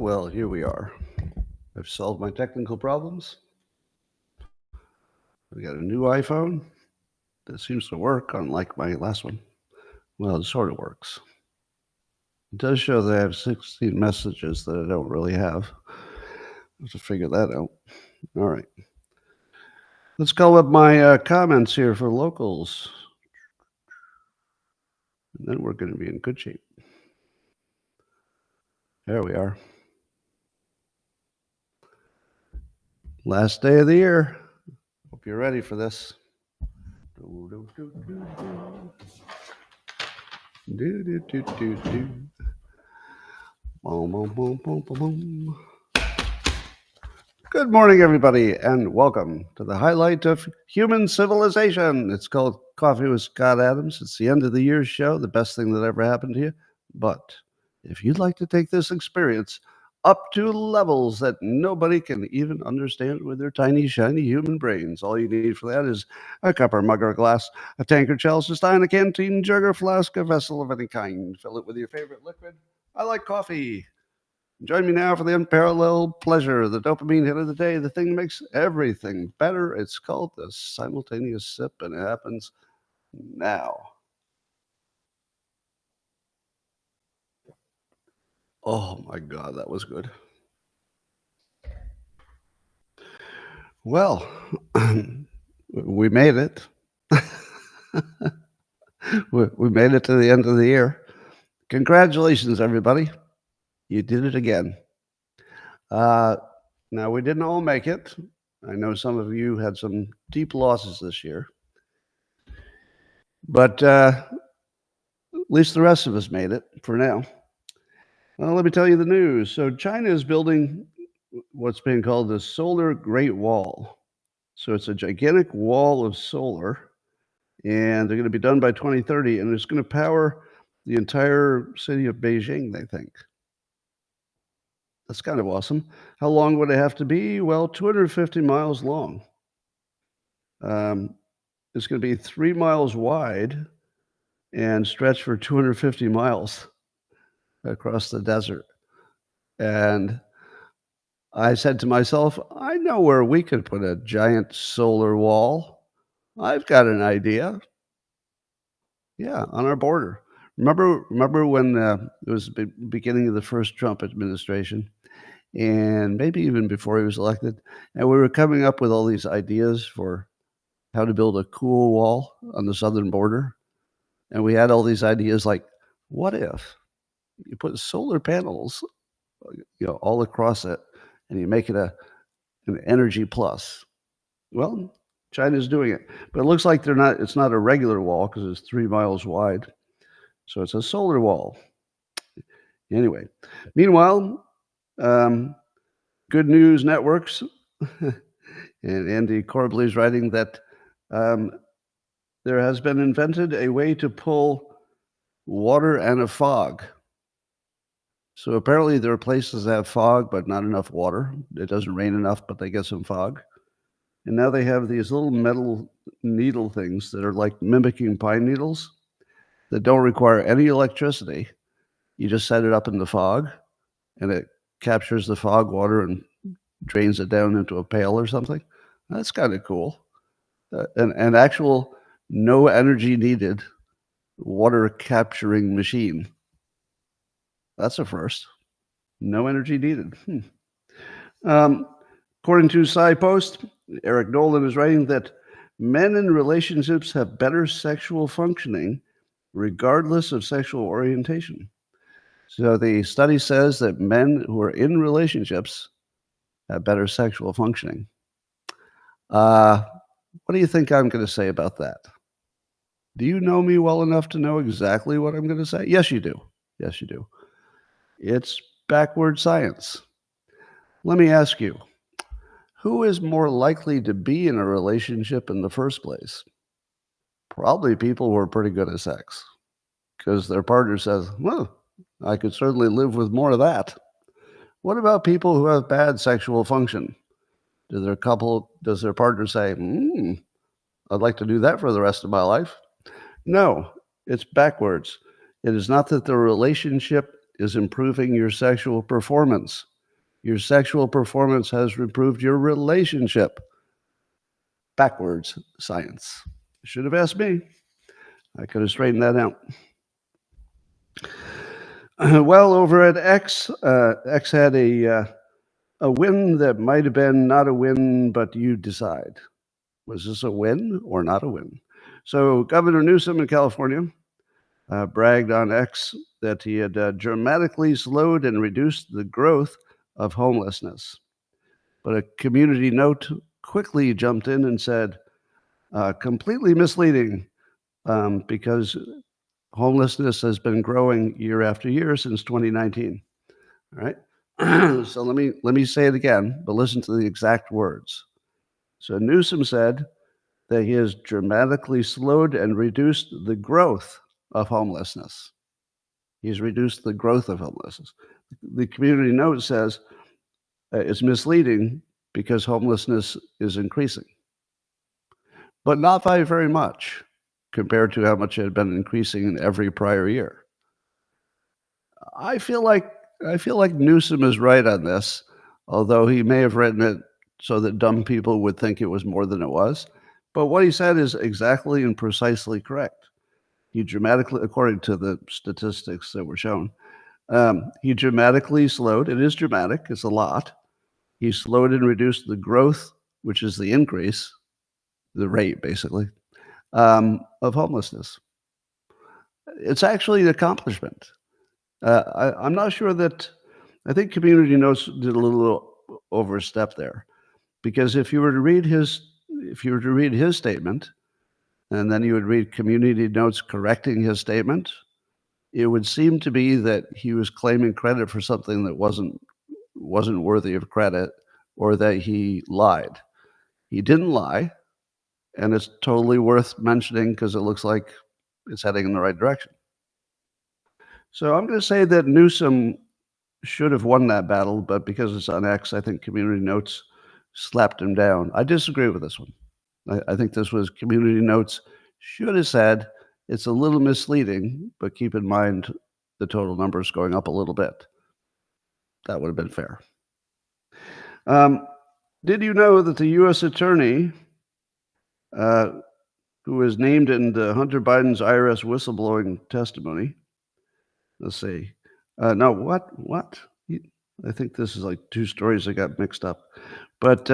Well, here we are. I've solved my technical problems. We got a new iPhone that seems to work, unlike my last one. Well, it sort of works. It does show that I have 16 messages that I don't really have. I have to figure that out. All right. Let's call up my comments here for locals. And then we're going to be in good shape. There we are. Last day of the year. Hope you're ready for this. Boom, boom, boom, boom, boom, boom. Good morning, everybody, and welcome to the highlight of human civilization. It's called Coffee with Scott Adams. It's the end of the year show, the best thing that ever happened to you. But if you'd like to take this experience up to levels that nobody can even understand with their tiny, shiny human brains, all you need for that is a cup or mug or a glass, a tankard, chalice, a stein, a canteen, jug or flask, a vessel of any kind. Fill it with your favorite liquid. I like coffee. Join me now for the unparalleled pleasure, the dopamine hit of the day, the thing that makes everything better. It's called the simultaneous sip, and it happens now. Oh my God, that was good. Well, we made it. We made it to the end of the year. Congratulations, everybody. You did it again. Now, we didn't all make it. I know some of you had some deep losses this year. But at least the rest of us made it for now. Well, let me tell you the news. So China is building what's being called the Solar Great Wall. So it's a gigantic wall of solar, and they're going to be done by 2030, and it's going to power the entire city of Beijing, they think. That's kind of awesome. How long would it have to be? Well, 250 miles long. It's going to be 3 miles wide and stretch for 250 miles across the desert. And I said to myself, I know where we could put a giant solar wall. I've got an idea. Yeah, on our border. Remember when it was the beginning of the first Trump administration, and maybe even before he was elected, and we were coming up with all these ideas for how to build a cool wall on the southern border. And we had all these ideas like, what if you put solar panels, all across it, and you make it an energy plus? Well, China's doing it, but it looks like it's not a regular wall because it's 3 miles wide. So it's a solar wall. Anyway, meanwhile, Good News Networks and Andy Corbley's writing that there has been invented a way to pull water and a fog. So apparently there are places that have fog, but not enough water. It doesn't rain enough, but they get some fog. And now they have these little metal needle things that are like mimicking pine needles that don't require any electricity. You just set it up in the fog, and it captures the fog water and drains it down into a pail or something. That's kind of cool. An actual no energy needed water capturing machine. That's a first. No energy needed. According to SciPost, Eric Nolan is writing that men in relationships have better sexual functioning regardless of sexual orientation. So the study says that men who are in relationships have better sexual functioning. What do you think I'm going to say about that? Do you know me well enough to know exactly what I'm going to say? Yes, you do. Yes, you do. It's backward science. Let me ask you, who is more likely to be in a relationship in the first place? Probably people who are pretty good at sex, because their partner says, well, I could certainly live with more of that. What about people who have bad sexual function? Does their partner say, I'd like to do that for the rest of my life? No, it's backwards. It is not that the relationship is improving your sexual performance. Your sexual performance has improved your relationship. Backwards science. Should have asked me. I could have straightened that out. Well, over at X, X had a win that might have been not a win, but you decide. Was this a win or not a win? So Governor Newsom in California bragged on X that he had dramatically slowed and reduced the growth of homelessness. But a community note quickly jumped in and said, completely misleading, because homelessness has been growing year after year since 2019. All right. So let me say it again, but listen to the exact words. So Newsom said that he has dramatically slowed and reduced the growth of homelessness. He's reduced the growth of homelessness. The community note says it's misleading because homelessness is increasing, but not by very much compared to how much it had been increasing in every prior year. I feel like Newsom is right on this, although he may have written it so that dumb people would think it was more than it was. But what he said is exactly and precisely correct. He dramatically, according to the statistics that were shown, he dramatically slowed. It is dramatic. It's a lot. He slowed and reduced the growth, which is the increase, the rate, basically, of homelessness. It's actually an accomplishment. I'm not sure that. I think Community Notes did a little overstep there, because if you were to read his statement, and then you would read Community Notes correcting his statement, it would seem to be that he was claiming credit for something that wasn't worthy of credit, or that he lied. He didn't lie, and it's totally worth mentioning because it looks like it's heading in the right direction. So I'm going to say that Newsom should have won that battle, but because it's on X, I think Community Notes slapped him down. I disagree with this one. I think this was Community Notes should have said, it's a little misleading, but keep in mind the total numbers going up a little bit. That would have been fair. Did you know that the U.S. attorney who was named in the Hunter Biden's IRS whistleblowing testimony, let's see. No, what? I think this is like two stories that got mixed up. But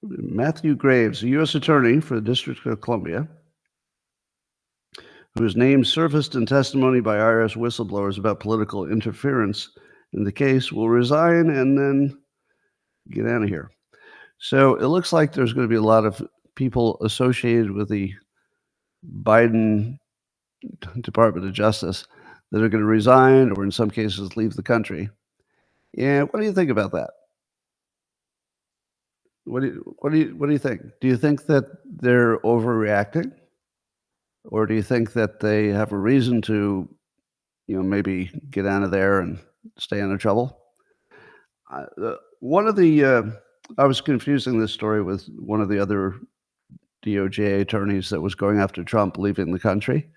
Matthew Graves, a U.S. attorney for the District of Columbia, whose name surfaced in testimony by IRS whistleblowers about political interference in the case, will resign and then get out of here. So it looks like there's going to be a lot of people associated with the Biden Department of Justice that are going to resign, or in some cases leave the country. And what do you think about that? What do you think? Do you think that they're overreacting, or do you think that they have a reason to, maybe get out of there and stay out of trouble? I was confusing this story with one of the other DOJ attorneys that was going after Trump leaving the country.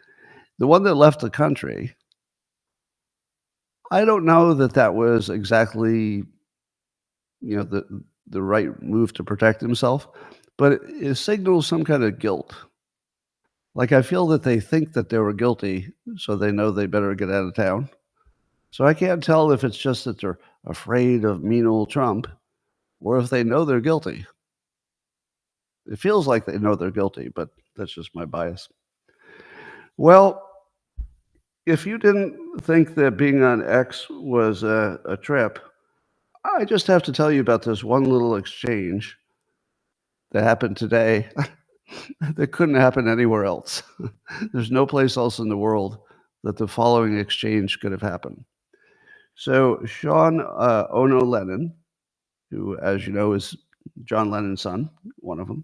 The one that left the country, I don't know that was exactly, the right move to protect himself, but it signals some kind of guilt. Like, I feel that they think that they were guilty, so they know they better get out of town. So I can't tell if it's just that they're afraid of mean old Trump, or if they know they're guilty. It feels like they know they're guilty, but that's just my bias. Well, if you didn't think that being on X was a trip, I just have to tell you about this one little exchange that happened today that couldn't happen anywhere else. There's no place else in the world that the following exchange could have happened. So Sean Ono Lennon, who, as you know, is John Lennon's son, one of them,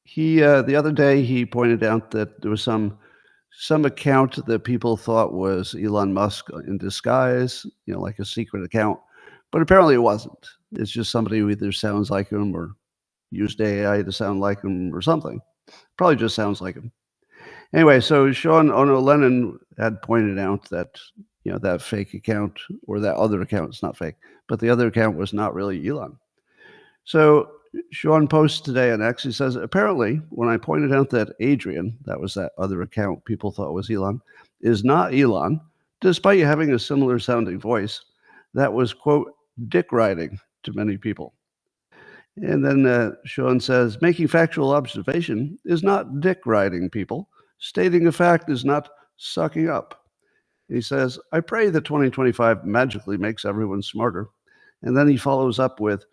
he the other day he pointed out that there was some account that people thought was Elon Musk in disguise, like a secret account, but apparently it wasn't. It's just somebody who either sounds like him or used AI to sound like him or something. Probably just sounds like him. Anyway, so Sean Ono Lennon had pointed out that, that fake account, or that other account, it's not fake, but the other account was not really Elon. So Sean posts today on X, he says, apparently, when I pointed out that Adrian, that was that other account people thought was Elon, is not Elon, despite having a similar sounding voice, that was, quote, dick riding to many people. And then Sean says, making factual observation is not dick riding people. Stating a fact is not sucking up. He says, I pray that 2025 magically makes everyone smarter. And then he follows up with,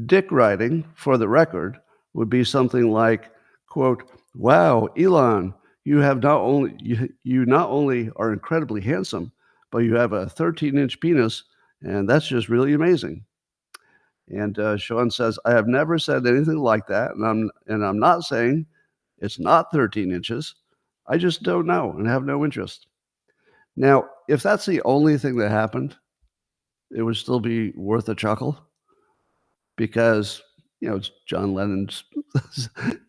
dick riding, for the record, would be something like, quote, wow, Elon, you not only are incredibly handsome, but you have a 13-inch penis, and that's just really amazing. And Sean says, I have never said anything like that, and I'm not saying it's not 13 inches. I just don't know and have no interest. Now, if that's the only thing that happened, it would still be worth a chuckle because, it's John Lennon's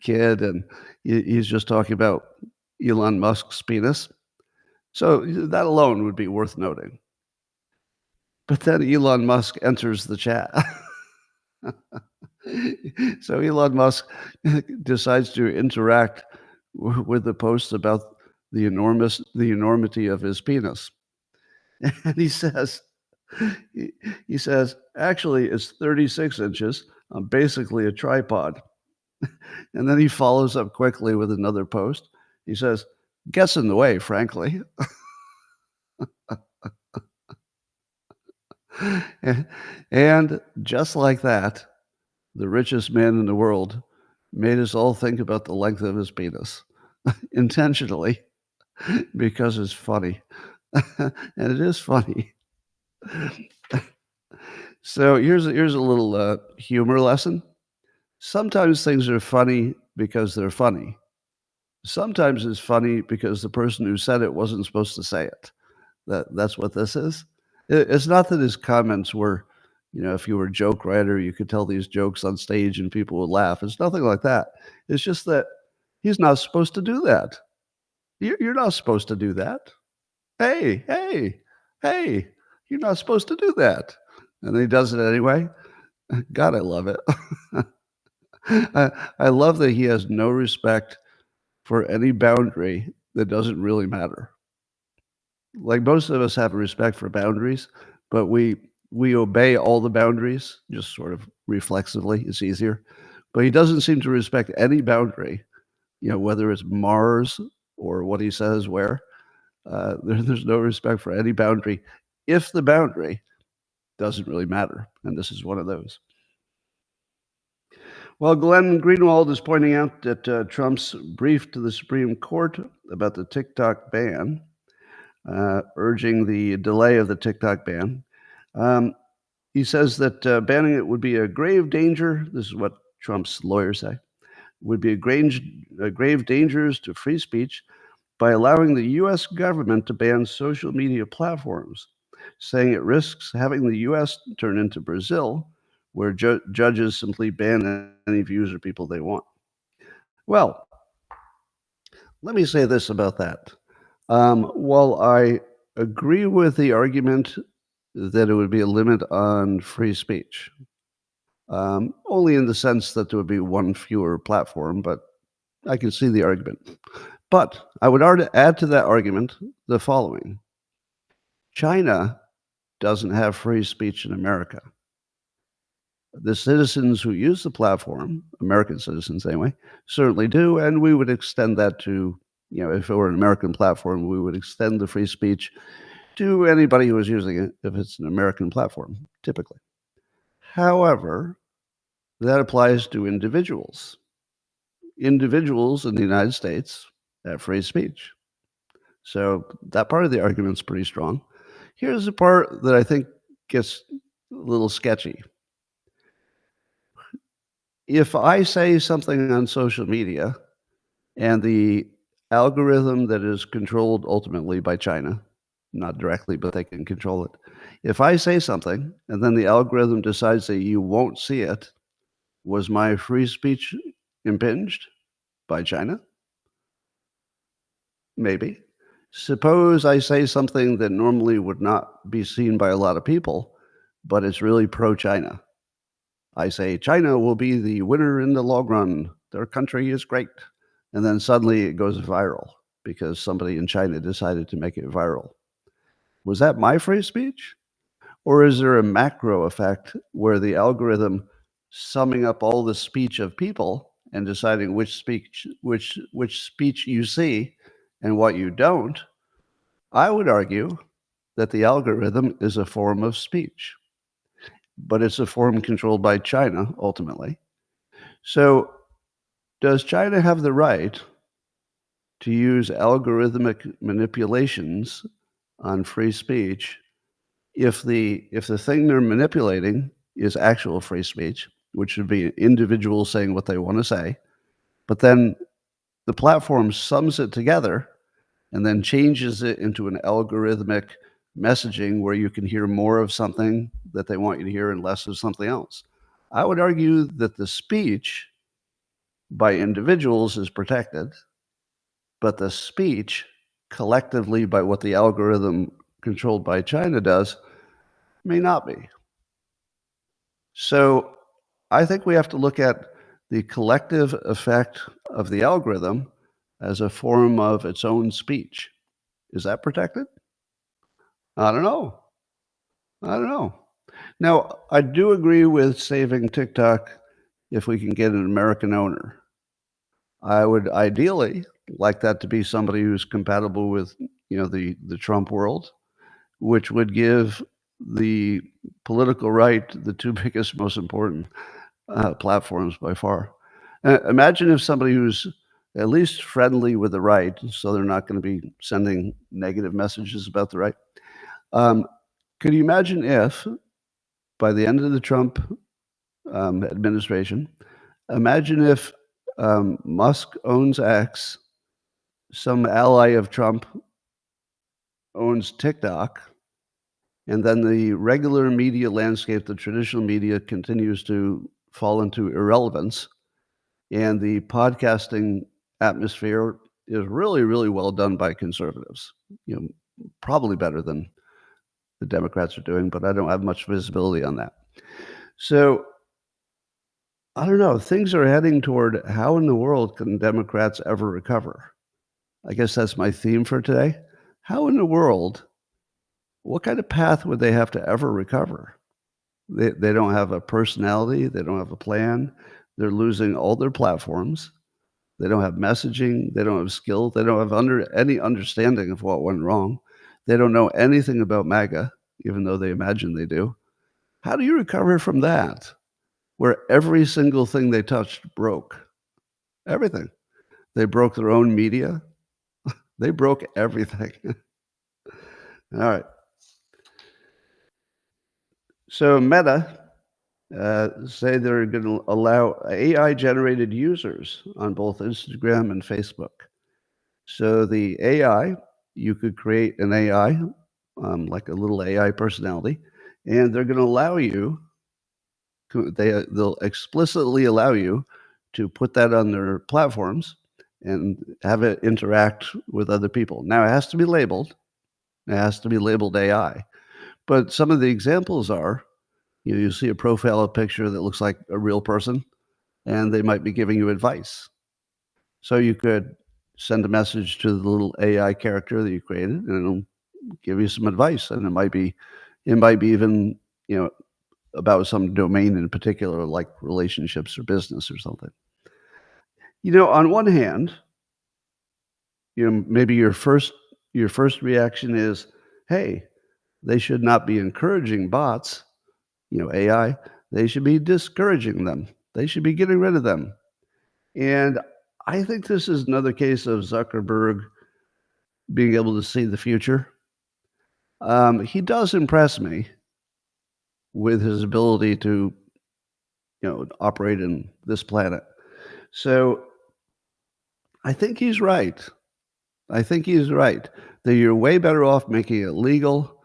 kid, and he's just talking about Elon Musk's penis. So that alone would be worth noting. But then Elon Musk enters the chat. So Elon Musk decides to interact with the post about the enormity of his penis. And he says, actually, it's 36 inches. I'm basically a tripod. And then he follows up quickly with another post. He says, gets in the way, frankly. And just like that, the richest man in the world made us all think about the length of his penis intentionally because it's funny. And it is funny. So here's a little humor lesson. Sometimes things are funny because they're funny. Sometimes it's funny because the person who said it wasn't supposed to say it. That's what this is. It's not that his comments were, if you were a joke writer, you could tell these jokes on stage and people would laugh. It's nothing like that. It's just that he's not supposed to do that. You're not supposed to do that. Hey, you're not supposed to do that. And he does it anyway. God, I love it. I love that he has no respect for any boundary that doesn't really matter. Like most of us have a respect for boundaries, but we obey all the boundaries just sort of reflexively. It's easier. But he doesn't seem to respect any boundary, whether it's Mars or what he says where. There's no respect for any boundary if the boundary doesn't really matter. And this is one of those. Well, Glenn Greenwald is pointing out that Trump's brief to the Supreme Court about the TikTok ban, urging the delay of the TikTok ban. He says that banning it would be a grave danger. This is what Trump's lawyers say. Would be a grave dangers to free speech by allowing the U.S. government to ban social media platforms, saying it risks having the U.S. turn into Brazil, where judges simply ban any views or people they want. Well, let me say this about that. While I agree with the argument that it would be a limit on free speech, only in the sense that there would be one fewer platform, but I can see the argument. But I would add to that argument the following. China doesn't have free speech in America. The citizens who use the platform, American citizens anyway, certainly do, and we would extend that to, if it were an American platform, we would extend the free speech to anybody who is using it if it's an American platform, typically. However, that applies to individuals. Individuals in the United States have free speech. So that part of the argument is pretty strong. Here's the part that I think gets a little sketchy. If I say something on social media and the algorithm that is controlled ultimately by China, not directly, but they can control it. If I say something and then the algorithm decides that you won't see it, was my free speech impinged by China? Maybe. Suppose I say something that normally would not be seen by a lot of people, but it's really pro-China. I say, "China will be the winner in the long run. Their country is great." And then suddenly it goes viral because somebody in China decided to make it viral. Was that my free speech? Or is there a macro effect where the algorithm summing up all the speech of people and deciding which speech you see and what you don't? I would argue that the algorithm is a form of speech, but it's a form controlled by China ultimately. So, does China have the right to use algorithmic manipulations on free speech if the thing they're manipulating is actual free speech, which would be individuals saying what they want to say, but then the platform sums it together and then changes it into an algorithmic messaging where you can hear more of something that they want you to hear and less of something else. I would argue that the speech by individuals is protected, but the speech collectively by what the algorithm controlled by China does may not be. So I think we have to look at the collective effect of the algorithm as a form of its own speech. Is that protected? I don't know. I don't know. Now, I do agree with saving TikTok if we can get an American owner. I would ideally like that to be somebody who's compatible with, the Trump world, which would give the political right the two biggest, most important platforms by far. Imagine if somebody who's at least friendly with the right, so they're not going to be sending negative messages about the right. Um, could you imagine if, by the end of the Trump administration, imagine if Musk owns X, some ally of Trump owns TikTok, and then the regular media landscape, the traditional media, continues to fall into irrelevance, and the podcasting atmosphere is really, really well done by conservatives. Probably better than the Democrats are doing, but I don't have much visibility on that. So I don't know. Things are heading toward how in the world can Democrats ever recover? I guess that's my theme for today. How in the world, what kind of path would they have to ever recover? They don't have a personality. They don't have a plan. They're losing all their platforms. They don't have messaging. They don't have skill. They don't have any understanding of what went wrong. They don't know anything about MAGA, even though they imagine they do. How do you recover from that, where every single thing they touched broke? Everything. They broke their own media. They broke everything. All right. So Meta say they're going to allow AI-generated users on both Instagram and Facebook. So the AI, you could create an AI, like a little AI personality, and they're going to allow you. They'll explicitly allow you to put that on their platforms and have it interact with other people. Now it has to be labeled. It has to be labeled AI. But some of the examples are, you see a profile picture that looks like a real person, and they might be giving you advice. So you could send a message to the little AI character that you created, and it'll give you some advice. And it might be even, about some domain in particular, like relationships or business or something. On one hand, maybe your first reaction is, hey, they should not be encouraging bots, AI. They should be discouraging them. They should be getting rid of them. And I think this is another case of Zuckerberg being able to see the future. He does impress me with his ability to, operate in this planet. So I think he's right. I think he's right that you're way better off making it legal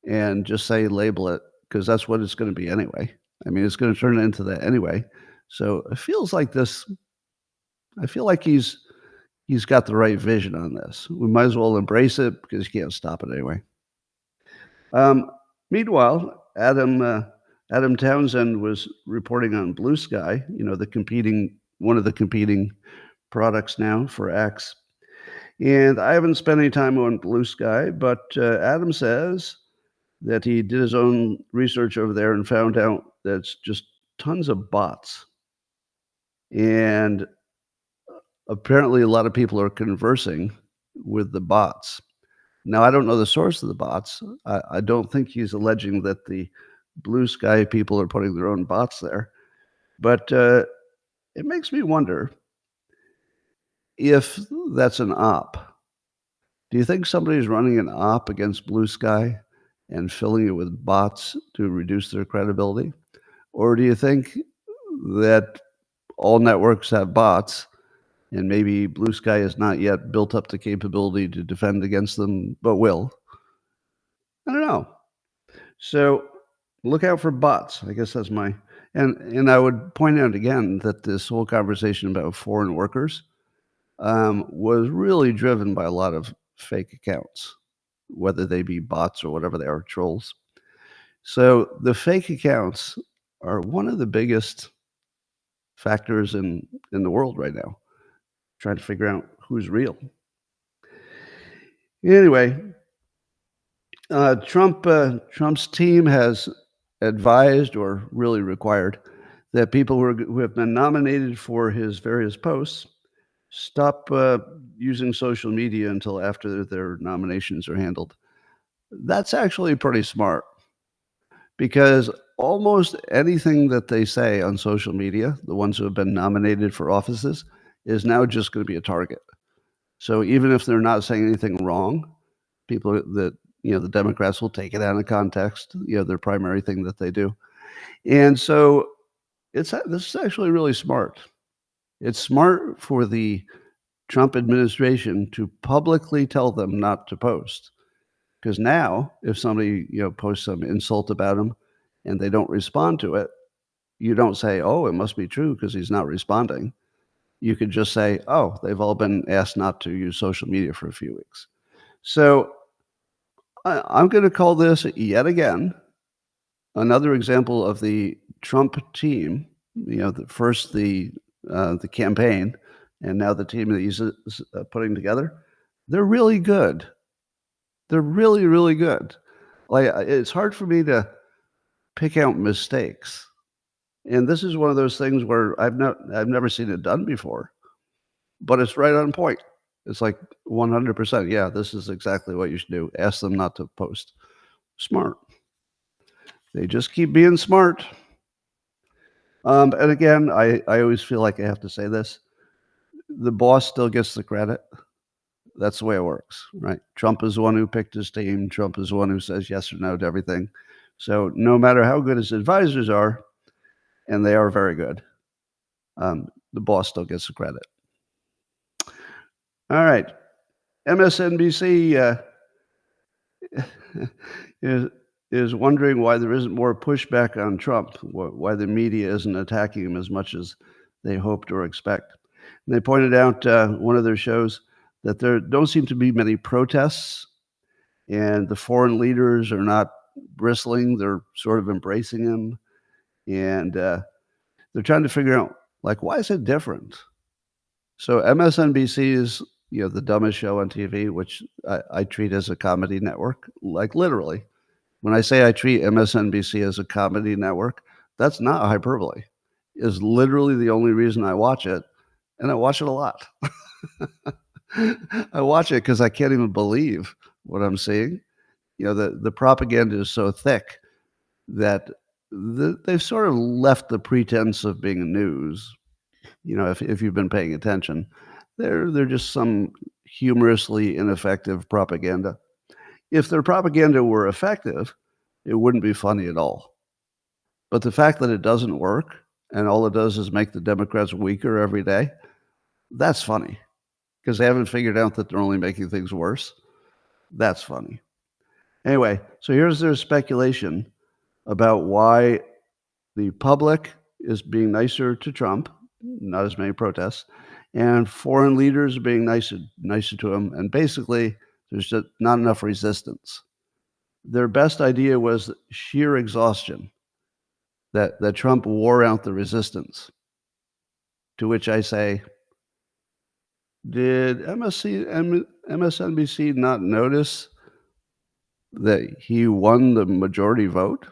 and just say label it, because that's what it's going to be anyway. I mean, it's going to turn into that anyway. So it feels like this. I feel like he's he's got the right vision on this. We might as well embrace it because you can't stop it anyway. Meanwhile, Adam Townsend was reporting on Blue Sky, one of the competing products now for X. And I haven't spent any time on Blue Sky, but Adam says that he did his own research over there and found out that it's just tons of bots. And apparently a lot of people are conversing with the bots. Now, I don't know the source of the bots. I don't think he's alleging that the Blue Sky people are putting their own bots there. But it makes me wonder if that's an op. Do you think somebody's running an op against Blue Sky and filling it with bots to reduce their credibility? Or do you think that all networks have bots and maybe Blue Sky has not yet built up the capability to defend against them, but will? I don't know. So look out for bots. I guess that's my and I would point out again that this whole conversation about foreign workers was really driven by a lot of fake accounts, whether they be bots or whatever they are, trolls. So the fake accounts are one of the biggest factors in the world right now, trying to figure out who's real. Anyway, Trump's team has advised or really required that people who have been nominated for his various posts stop using social media until after their nominations are handled. That's actually pretty smart because almost anything that they say on social media, the ones who have been nominated for offices, is now just going to be a target. So even if they're not saying anything wrong, people that, the Democrats will take it out of context, their primary thing that they do. And so this is actually really smart. It's smart for the Trump administration to publicly tell them not to post. Because now, if somebody, posts some insult about him and they don't respond to it, you don't say, oh, it must be true because he's not responding. You could just say, oh, they've all been asked not to use social media for a few weeks. So I'm going to call this yet again another example of the Trump team, first the campaign and now the team that he's putting together. They're really good. They're really, really good. Like, it's hard for me to pick out mistakes. And this is one of those things where I've never seen it done before, but it's right on point. It's like 100%. Yeah, this is exactly what you should do. Ask them not to post. Smart. They just keep being smart. And again, I always feel like I have to say this. The boss still gets the credit. That's the way it works, right? Trump is the one who picked his team. Trump is the one who says yes or no to everything. So no matter how good his advisors are, and they are very good, the boss still gets the credit. All right. MSNBC is wondering why there isn't more pushback on Trump, why the media isn't attacking him as much as they hoped or expect. And they pointed out one of their shows that there don't seem to be many protests, and the foreign leaders are not bristling. They're sort of embracing him, and they're trying to figure out, like, why is it different? So MSNBC is, the dumbest show on TV, which I treat as a comedy network, like literally. When I say I treat MSNBC as a comedy network, that's not hyperbole. It's literally the only reason I watch it, and I watch it a lot. I watch it because I can't even believe what I'm seeing. The propaganda is so thick that they've sort of left the pretense of being news. If you've been paying attention, they're just some humorously ineffective propaganda. If their propaganda were effective, it wouldn't be funny at all. But the fact that it doesn't work and all it does is make the Democrats weaker every day, that's funny because they haven't figured out that they're only making things worse. That's funny. Anyway, so here's their speculation about why the public is being nicer to Trump, not as many protests, and foreign leaders are being nicer to him, and basically there's just not enough resistance. Their best idea was sheer exhaustion, that Trump wore out the resistance. To which I say, did MSNBC not notice that he won the majority vote?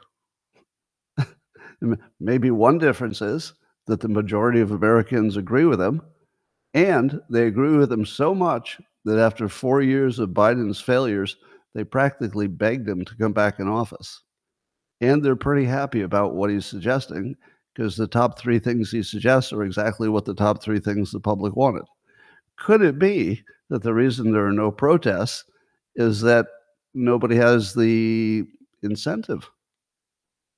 Maybe one difference is that the majority of Americans agree with him, and they agree with him so much that after 4 years of Biden's failures, they practically begged him to come back in office. And they're pretty happy about what he's suggesting, because the top 3 things he suggests are exactly what the top 3 things the public wanted. Could it be that the reason there are no protests is that nobody has the incentive?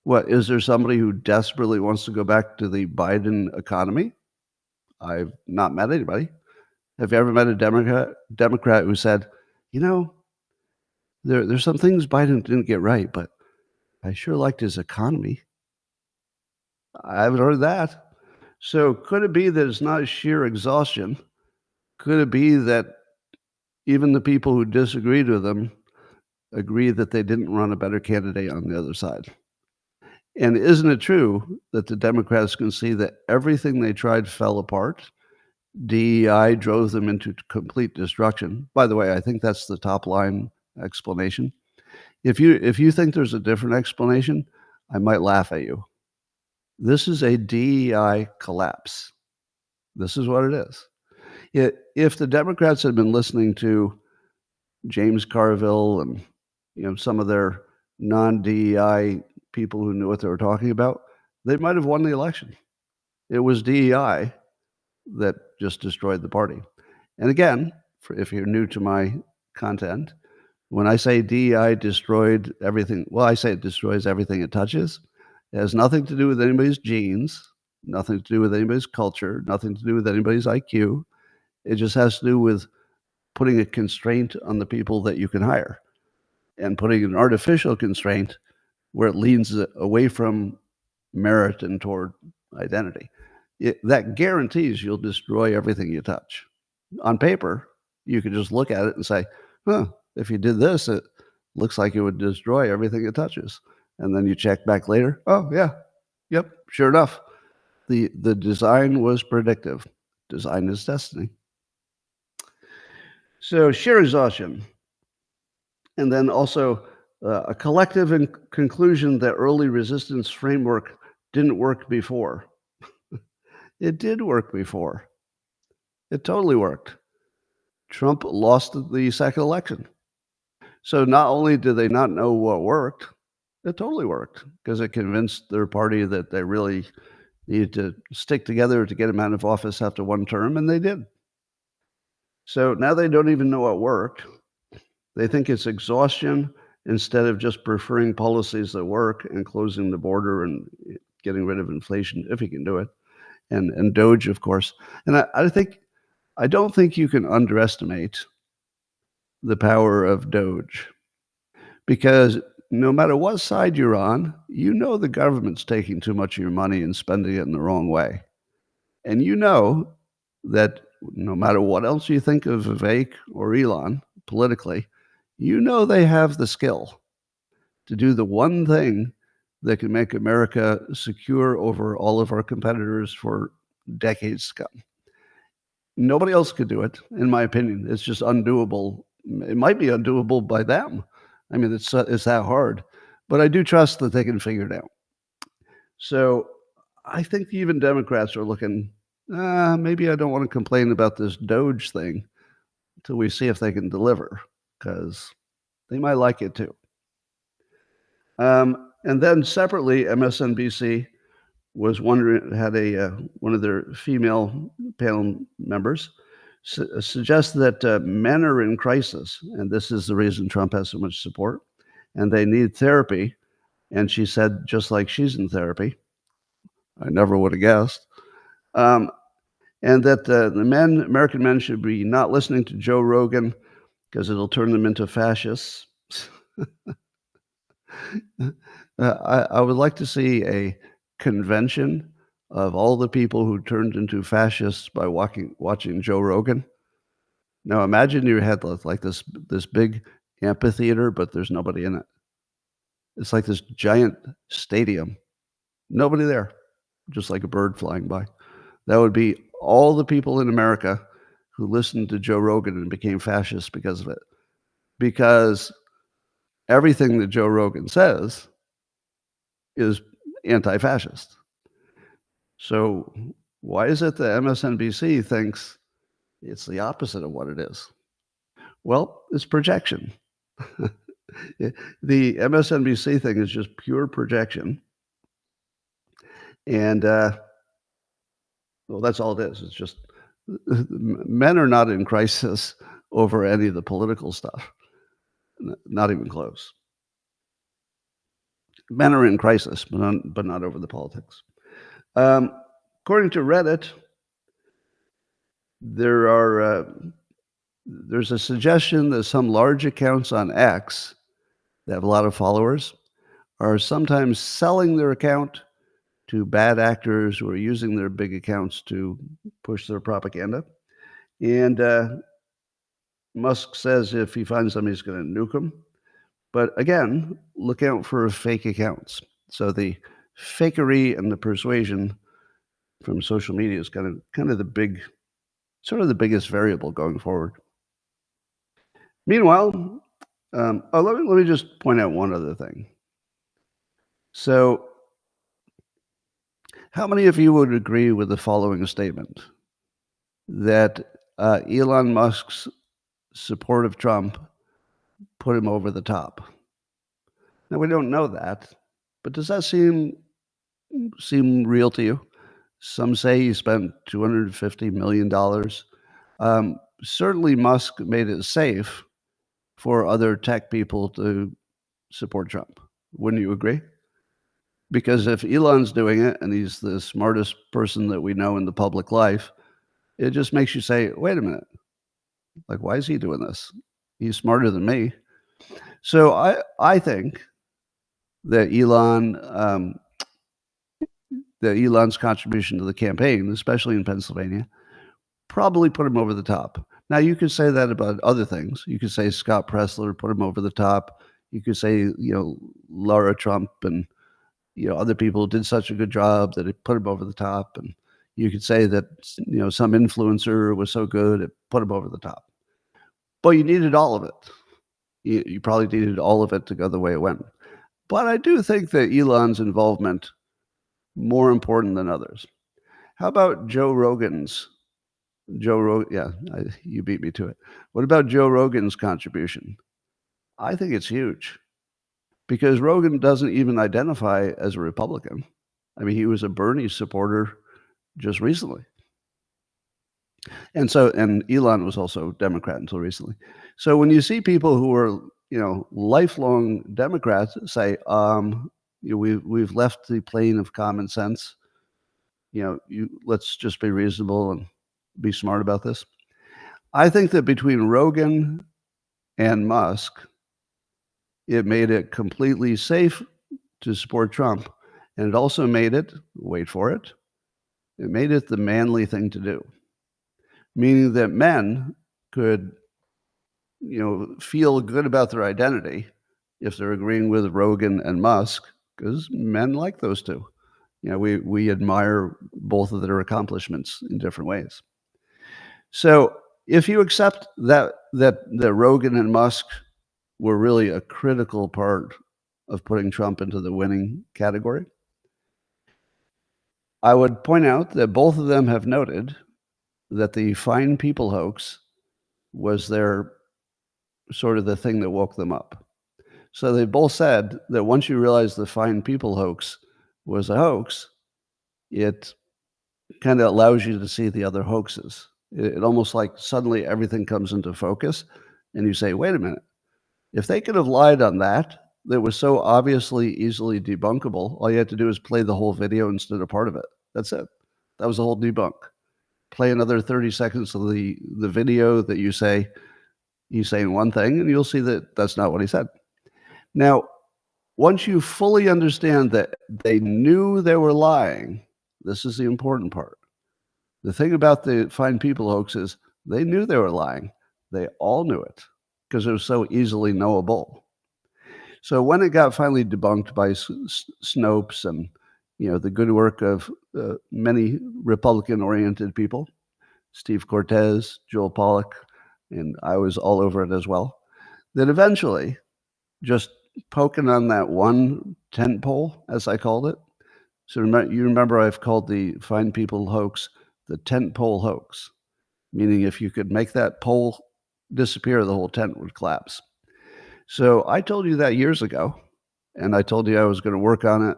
What, is there somebody who desperately wants to go back to the Biden economy? I've not met anybody. Have you ever met a Democrat who said, you know, there's some things Biden didn't get right, but I sure liked his economy? I haven't heard that. So could it be that it's not sheer exhaustion? Could it be that even the people who disagreed with him agree that they didn't run a better candidate on the other side? And isn't it true that the Democrats can see that everything they tried fell apart? DEI drove them into complete destruction. By the way, I think that's the top line explanation. If you think there's a different explanation, I might laugh at you. This is a DEI collapse. This is what it is. If the Democrats had been listening to James Carville and some of their non-DEI people who knew what they were talking about, they might have won the election. It was DEI that just destroyed the party. And again, if you're new to my content, when I say DEI destroyed everything, well, I say it destroys everything it touches. It has nothing to do with anybody's genes, nothing to do with anybody's culture, nothing to do with anybody's IQ. It just has to do with putting a constraint on the people that you can hire and putting an artificial constraint where it leans away from merit and toward identity. That guarantees you'll destroy everything you touch. On paper, you could just look at it and say, if you did this, it looks like it would destroy everything it touches. And then you check back later. Oh, yeah. Yep. Sure enough. The design was predictive. Design is destiny. So sheer exhaustion. And then also a collective conclusion that early resistance framework didn't work before. It did work before. It totally worked. Trump lost the second election. So not only did they not know what worked, it totally worked because it convinced their party that they really needed to stick together to get him out of office after one term, and they did. So now they don't even know what worked. They think it's exhaustion instead of just preferring policies that work and closing the border and getting rid of inflation, if he can do it, and Doge, of course. And I don't think you can underestimate the power of Doge, because no matter what side you're on, the government's taking too much of your money and spending it in the wrong way. And that no matter what else you think of Vivek or Elon politically, they have the skill to do the one thing that can make America secure over all of our competitors for decades to come. Nobody else could do it, in my opinion. It's just undoable. It might be undoable by them. I mean, it's that hard. But I do trust that they can figure it out. So I think even Democrats are looking, maybe I don't want to complain about this Doge thing until we see if they can deliver, because they might like it too. And then separately, MSNBC was wondering, had one of their female panel members suggest that men are in crisis, and this is the reason Trump has so much support, and they need therapy. And she said, just like she's in therapy. I never would have guessed. And that the American men should be not listening to Joe Rogan because it'll turn them into fascists. I would like to see a convention of all the people who turned into fascists by watching Joe Rogan. Now imagine you had like this big amphitheater, but there's nobody in it. It's like this giant stadium, nobody there, just like a bird flying by. That would be all the people in America who listened to Joe Rogan and became fascists because of it. Because everything that Joe Rogan says is anti-fascist. So why is it that MSNBC thinks it's the opposite of what it is? Well, it's projection. The MSNBC thing is just pure projection. And, well, that's all it is. It's just men are not in crisis over any of the political stuff, not even close. Men are in crisis, but not over the politics. According to Reddit, there's a suggestion that some large accounts on X that have a lot of followers are sometimes selling their account to bad actors who are using their big accounts to push their propaganda. And Musk says if he finds them, he's going to nuke them. But again, look out for fake accounts. So the fakery and the persuasion from social media is kind of the biggest variable going forward. Meanwhile, let me just point out one other thing. So, how many of you would agree with the following statement that Elon Musk's support of Trump put him over the top? Now we don't know that, but does that seem real to you? Some say he spent $250 million. Certainly Musk made it safe for other tech people to support Trump. Wouldn't you agree? Because if Elon's doing it and he's the smartest person that we know in the public life, it just makes you say, wait a minute, like, why is he doing this? He's smarter than me. So I think that Elon's contribution to the campaign, especially in Pennsylvania, probably put him over the top. Now, you could say that about other things. You could say Scott Presler put him over the top. You could say, Laura Trump and, other people did such a good job that it put him over the top. And you could say that, some influencer was so good, it put him over the top. But you needed all of it. You probably needed all of it to go the way it went. But I do think that Elon's involvement more important than others. How about Joe Rogan's? You beat me to it. What about Joe Rogan's contribution? I think it's huge because Rogan doesn't even identify as a Republican. I mean, he was a Bernie supporter just recently. And Elon was also Democrat until recently. So when you see people who are, lifelong Democrats say, we've left the plane of common sense, let's just be reasonable and be smart about this. I think that between Rogan and Musk, it made it completely safe to support Trump. And it also made it, wait for it, it made it the manly thing to do. Meaning that men could, feel good about their identity if they're agreeing with Rogan and Musk, because men like those two. We admire both of their accomplishments in different ways. So if you accept that Rogan and Musk were really a critical part of putting Trump into the winning category, I would point out that both of them have noted that the fine people hoax was their sort of the thing that woke them up. So they both said that once you realize the fine people hoax was a hoax, it kind of allows you to see the other hoaxes. It almost like suddenly everything comes into focus and you say, wait a minute, if they could have lied on that was so obviously easily debunkable, all you had to do is play the whole video instead of part of it. That's it. That was the whole debunk. Play another 30 seconds of the video that you say he's saying one thing, and you'll see that that's not what he said. Now, once you fully understand that they knew they were lying, this is the important part. The thing about the Fine People hoax is they knew they were lying. They all knew it because it was so easily knowable. So when it got finally debunked by Snopes and the good work of many Republican-oriented people, Steve Cortez, Joel Pollack, and I was all over it as well, that eventually, just poking on that one tent pole, as I called it. So you remember I've called the Fine People hoax the tent pole hoax, meaning if you could make that pole disappear, the whole tent would collapse. So I told you that years ago, and I told you I was going to work on it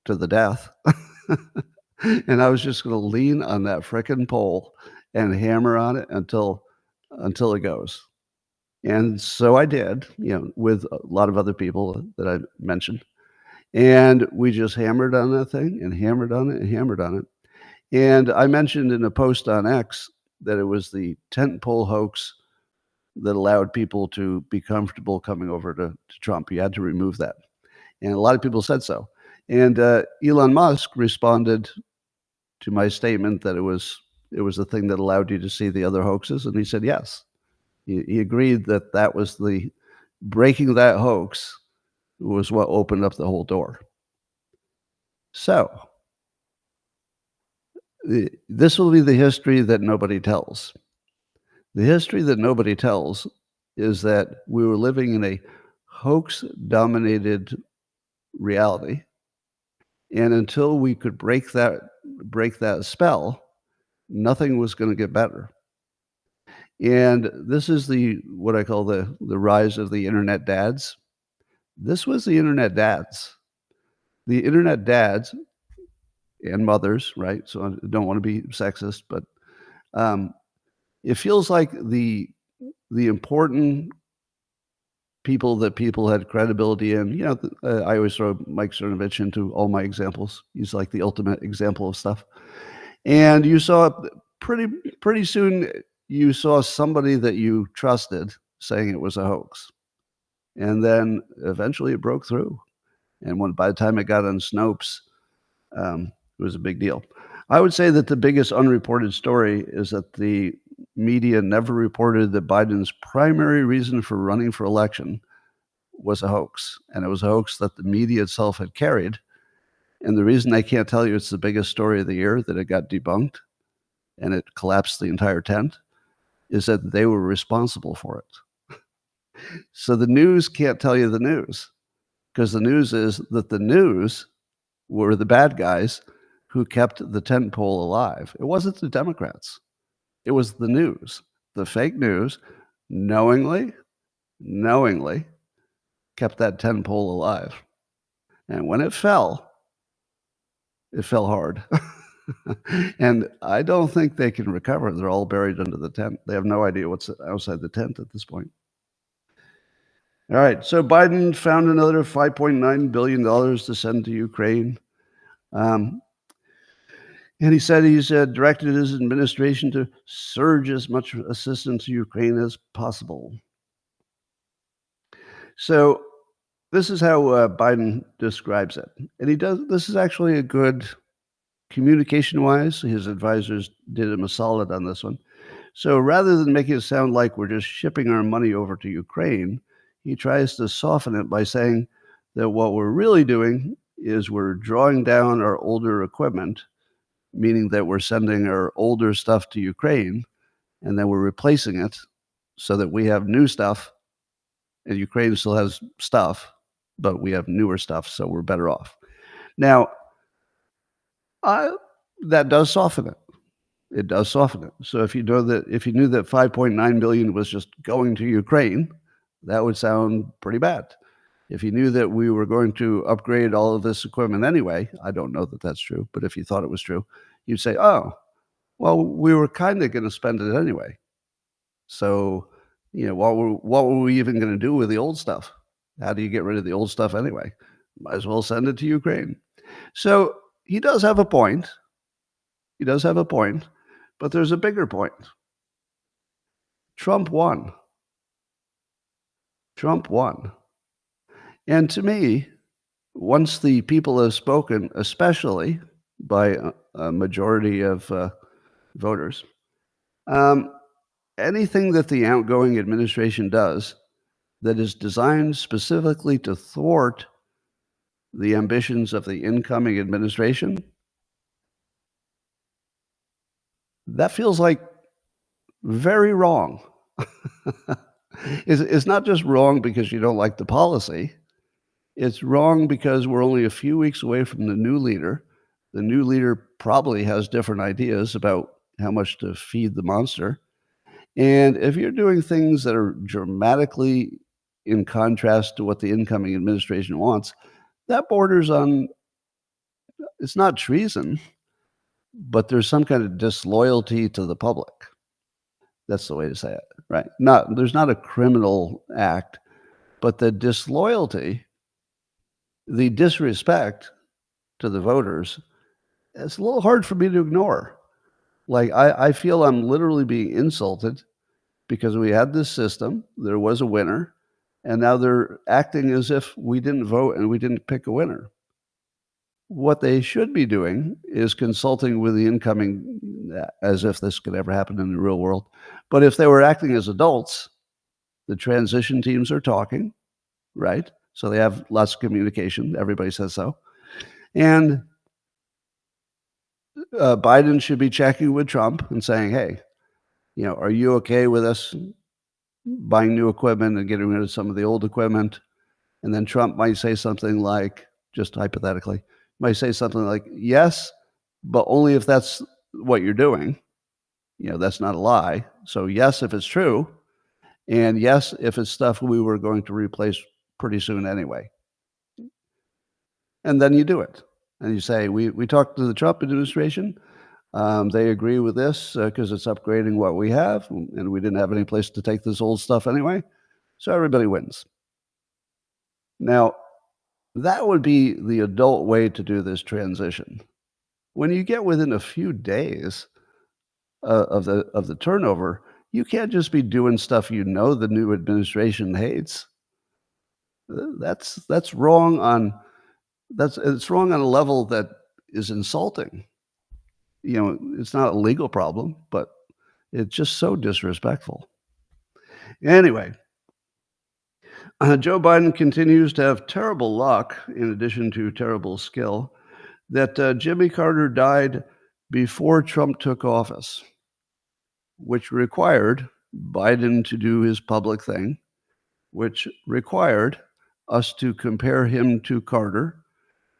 to the death. And I was just going to lean on that frickin' pole and hammer on it until it goes. And so I did, with a lot of other people that I mentioned. And we just hammered on that thing and hammered on it and hammered on it. And I mentioned in a post on X that it was the tent pole hoax that allowed people to be comfortable coming over to Trump. You had to remove that. And a lot of people said so. And Elon Musk responded to my statement that it was the thing that allowed you to see the other hoaxes. And he said, yes. He agreed that was the breaking that hoax was what opened up the whole door. So this will be the history that nobody tells. The history that nobody tells is that we were living in a hoax-dominated reality, and until we could break that spell, nothing was going to get better. And this is what I call the rise of the internet dads. This was the internet dads. The internet dads and mothers, right? So I don't want to be sexist, but it feels like the important people that people had credibility in. I always throw Mike Cernovich into all my examples. He's like the ultimate example of stuff. And you saw pretty soon, you saw somebody that you trusted saying it was a hoax. And then eventually it broke through. And by the time it got on Snopes, it was a big deal. I would say that the biggest unreported story is that the media never reported that Biden's primary reason for running for election was a hoax. And it was a hoax that the media itself had carried. And the reason I can't tell you it's the biggest story of the year, that it got debunked and it collapsed the entire tent, is that they were responsible for it. So the news can't tell you the news, because the news is that the news were the bad guys who kept the tent pole alive. It wasn't the Democrats. It was the news. The fake news knowingly kept that tent pole alive. And when it fell hard. And I don't think they can recover. They're all buried under the tent. They have no idea what's outside the tent at this point. All right, so Biden found another $5.9 billion to send to Ukraine. And he said he's directed his administration to surge as much assistance to Ukraine as possible. So this is how Biden describes it. And this is actually a good communication-wise. His advisors did him a solid on this one. So rather than making it sound like we're just shipping our money over to Ukraine, he tries to soften it by saying that what we're really doing is we're drawing down our older equipment, meaning that we're sending our older stuff to Ukraine, and then we're replacing it so that we have new stuff, and Ukraine still has stuff, but we have newer stuff, so we're better off. Now, that does soften it. It does soften it. So if you knew that $5.9 billion was just going to Ukraine, that would sound pretty bad. If you knew that we were going to upgrade all of this equipment anyway, I don't know that that's true, but if you thought it was true, you'd say, oh, well, we were kind of going to spend it anyway. So, what were we even going to do with the old stuff? How do you get rid of the old stuff anyway? Might as well send it to Ukraine. So he does have a point. He does have a point, but there's a bigger point. Trump won. Trump won. And to me, once the people have spoken, especially by a majority of voters. Um, Anything that the outgoing administration does that is designed specifically to thwart the ambitions of the incoming administration, that feels like very wrong. It's not just wrong because you don't like the policy. It's wrong because we're only a few weeks away from the new leader. The new leader probably has different ideas about how much to feed the monster. And if you're doing things that are dramatically in contrast to what the incoming administration wants, that borders on, it's not treason, but there's some kind of disloyalty to the public. That's the way to say it, right? There's not a criminal act, but the disloyalty, the disrespect to the voters, it's a little hard for me to ignore. Like, I feel I'm literally being insulted because we had this system, there was a winner, and now they're acting as if we didn't vote and we didn't pick a winner. What they should be doing is consulting with the incoming, as if this could ever happen in the real world. But if they were acting as adults, the transition teams are talking, right? So they have lots of communication. Everybody says so. And Biden should be checking with Trump and saying, hey, are you okay with us buying new equipment and getting rid of some of the old equipment? And then Trump might say something like, just hypothetically, might say something like, yes, but only if that's what you're doing. That's not a lie. So yes, if it's true, and yes, if it's stuff we were going to replace pretty soon anyway. And then you do it. And you say, we talked to the Trump administration. They agree with this because it's upgrading what we have, and we didn't have any place to take this old stuff anyway. So everybody wins. Now, that would be the adult way to do this transition. When you get within a few days of the turnover, you can't just be doing stuff the new administration hates. That's wrong on it's wrong on a level that is insulting. It's not a legal problem, but it's just so disrespectful. Anyway, Joe Biden continues to have terrible luck, in addition to terrible skill, that Jimmy Carter died before Trump took office, which required Biden to do his public thing, which required us to compare him to Carter,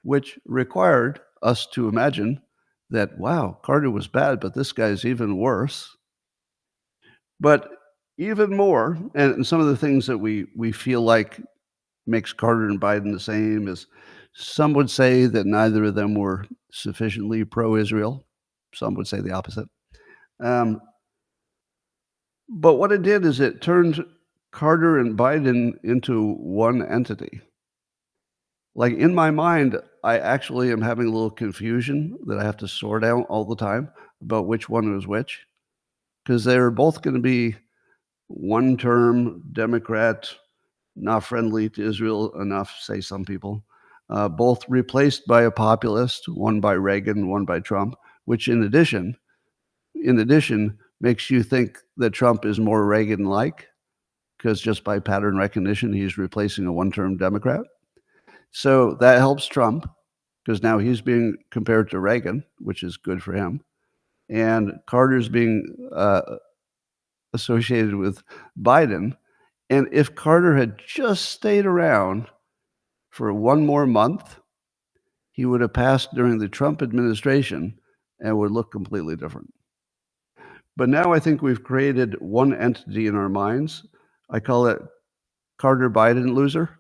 which required us to imagine that, wow, Carter was bad, but this guy's even worse. But even more, and some of the things that we feel like makes Carter and Biden the same is, some would say that neither of them were sufficiently pro-Israel. Some would say the opposite. But what it did is it turned Carter and Biden into one entity. Like, in my mind, I actually am having a little confusion that I have to sort out all the time about which one was which, because they're both going to be one-term Democrat, not friendly to Israel enough, say some people, both replaced by a populist, one by Reagan, one by Trump, which in addition, makes you think that Trump is more Reagan-like, because just by pattern recognition, he's replacing a one-term Democrat. So that helps Trump, because now he's being compared to Reagan, which is good for him. And Carter's being associated with Biden. And if Carter had just stayed around for one more month, he would have passed during the Trump administration and would look completely different. But now I think we've created one entity in our minds. I call it Carter Biden loser.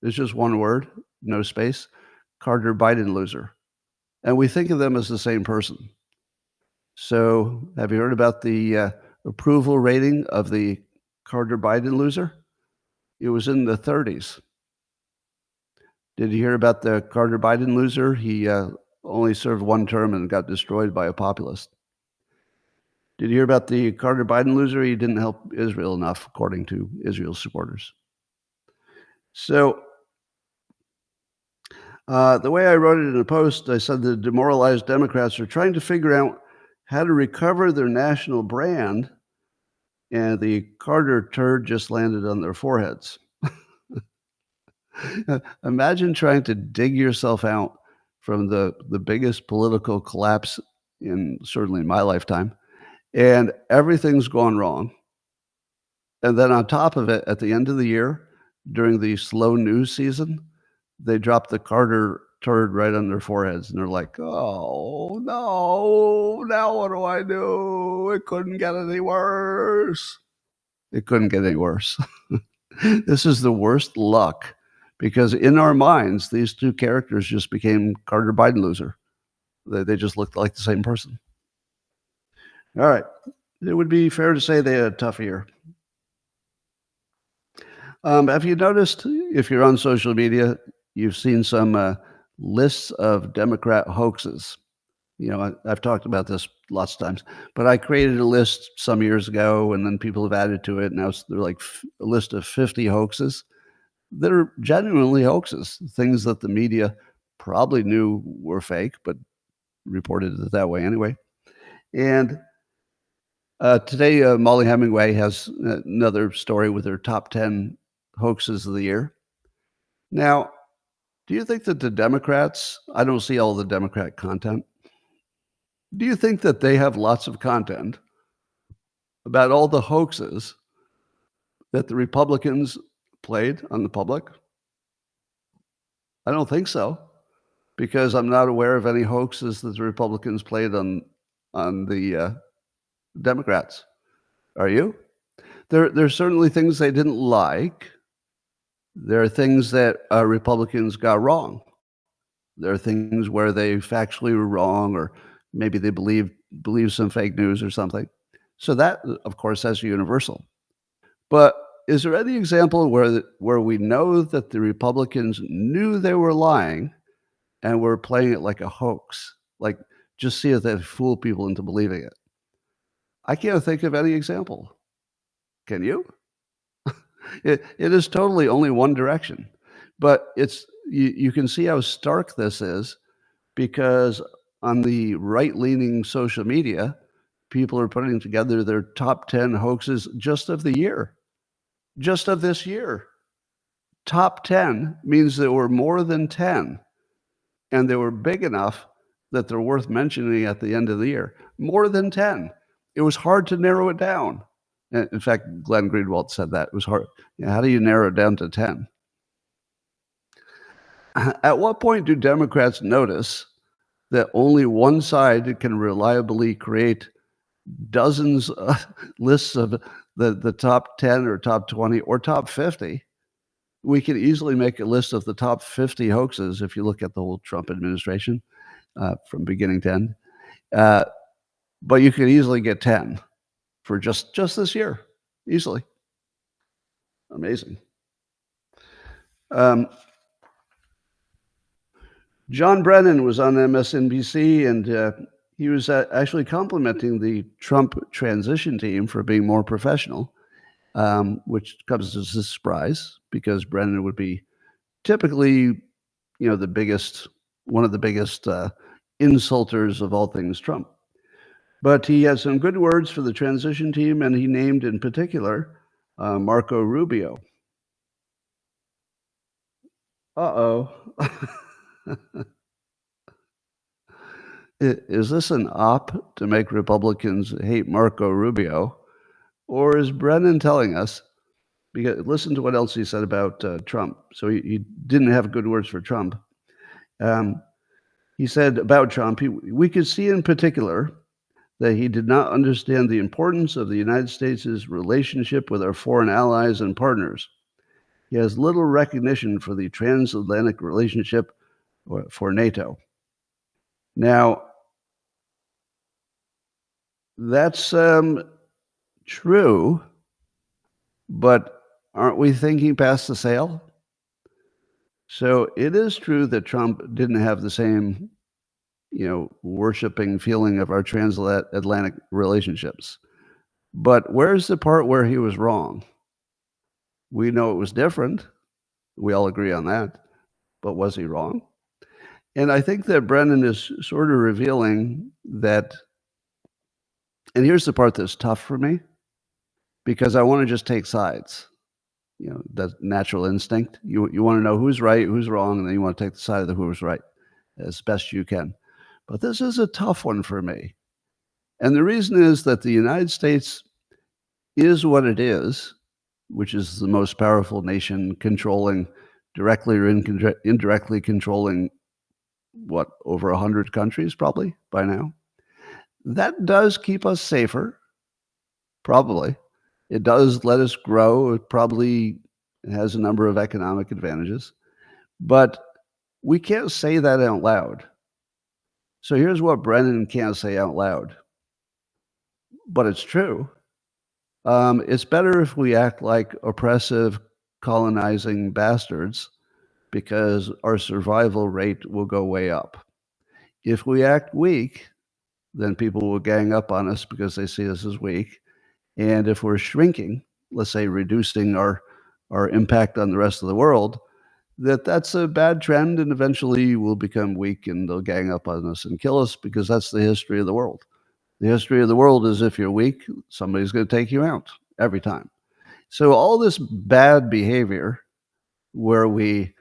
It's just one word, no space. Carter Biden loser. And we think of them as the same person. So have you heard about the approval rating of the Carter Biden loser? It was in the 30s. Did you hear about the Carter Biden loser? He only served one term and got destroyed by a populist. Did you hear about the Carter Biden loser? He didn't help Israel enough, according to Israel supporters. So The way I wrote it in a post, I said the demoralized Democrats are trying to figure out how to recover their national brand, and the Carter turd just landed on their foreheads. Imagine trying to dig yourself out from the biggest political collapse in certainly in my lifetime, and everything's gone wrong. And then on top of it, at the end of the year, during the slow news season, they drop the Carter turd right on their foreheads, and they're like, "Oh, no. Now what do I do? It couldn't get any worse." It couldn't get any worse. This is the worst luck because in our minds, these two characters just became Carter Biden loser. They just looked like the same person. All right. It would be fair to say they had a tough year. Have you noticed if you're on social media, you've seen some lists of Democrat hoaxes? You know, I've talked about this lots of times, but I created a list some years ago, and then people have added to it. Now they're like a list of 50 hoaxes that are genuinely hoaxes, things that the media probably knew were fake, but reported it that way anyway. And today, Molly Hemingway has another story with her top 10 hoaxes of the year. Now, do you think that the Democrats, I don't see all the Democrat content, do you think that they have lots of content about all the hoaxes that the Republicans played on the public? I don't think so, because I'm not aware of any hoaxes that the Republicans played on the Democrats. Are you? There's certainly things they didn't like. There are things that Republicans got wrong. There are things where they factually were wrong, or maybe they believe some fake news or something. So that, of course, that's universal. But is there any example where we know that the Republicans knew they were lying and were playing it like a hoax, like just see if they fool people into believing it? I can't think of any example. Can you? It is totally only one direction, but you can see how stark this is because on the right-leaning social media, people are putting together their top 10 hoaxes just of the year, just of this year. Top 10 means there were more than 10, and they were big enough that they're worth mentioning at the end of the year. More than 10. It was hard to narrow it down. In fact, Glenn Greenwald said that. It was hard. How do you narrow it down to 10? At what point do Democrats notice that only one side can reliably create dozens of lists of the top 10 or top 20 or top 50? We could easily make a list of the top 50 hoaxes if you look at the whole Trump administration from beginning to end. But you could easily get 10 for just this year, easily. Amazing. John Brennan was on MSNBC, and he was actually complimenting the Trump transition team for being more professional, which comes as a surprise because Brennan would be typically, one of the biggest insulters of all things Trump. But he had some good words for the transition team, and he named in particular Marco Rubio. Uh-oh. Is this an op to make Republicans hate Marco Rubio? Or is Brennan telling us, because listen to what else he said about Trump. So he didn't have good words for Trump. He said about Trump, we could see in particular that he did not understand the importance of the United States' relationship with our foreign allies and partners. He has little recognition for the transatlantic relationship for NATO. Now, that's true, but aren't we thinking past the sale? So it is true that Trump didn't have the same, worshiping feeling of our transatlantic relationships. But where's the part where he was wrong? We know it was different. We all agree on that. But was he wrong? And I think that Brennan is sort of revealing that, and here's the part that's tough for me, because I want to just take sides. You know, that's natural instinct. You want to know who's right, who's wrong, and then you want to take the side of the who's right as best you can. But this is a tough one for me. And the reason is that the United States is what it is, which is the most powerful nation controlling, directly or indirectly controlling, what, over 100 countries probably by now. That does keep us safer, probably. It does let us grow. It probably has a number of economic advantages. But we can't say that out loud. So here's what Brennan can't say out loud, but it's true. It's better if we act like oppressive, colonizing bastards, because our survival rate will go way up. If we act weak, then people will gang up on us because they see us as weak. And if we're shrinking, let's say reducing our impact on the rest of the world, that's a bad trend, and eventually we'll become weak and they'll gang up on us and kill us, because that's the history of the world. The history of the world is, if you're weak, somebody's going to take you out every time. So all this bad behavior, where we're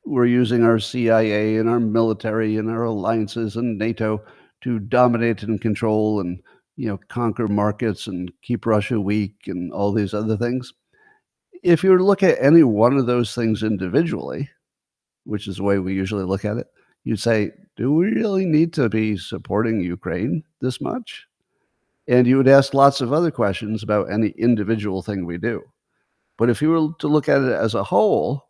using our CIA and our military and our alliances and NATO to dominate and control and, you know, conquer markets and keep Russia weak and all these other things. If you were to look at any one of those things individually, which is the way we usually look at it, you'd say, do we really need to be supporting Ukraine this much? And you would ask lots of other questions about any individual thing we do. But if you were to look at it as a whole,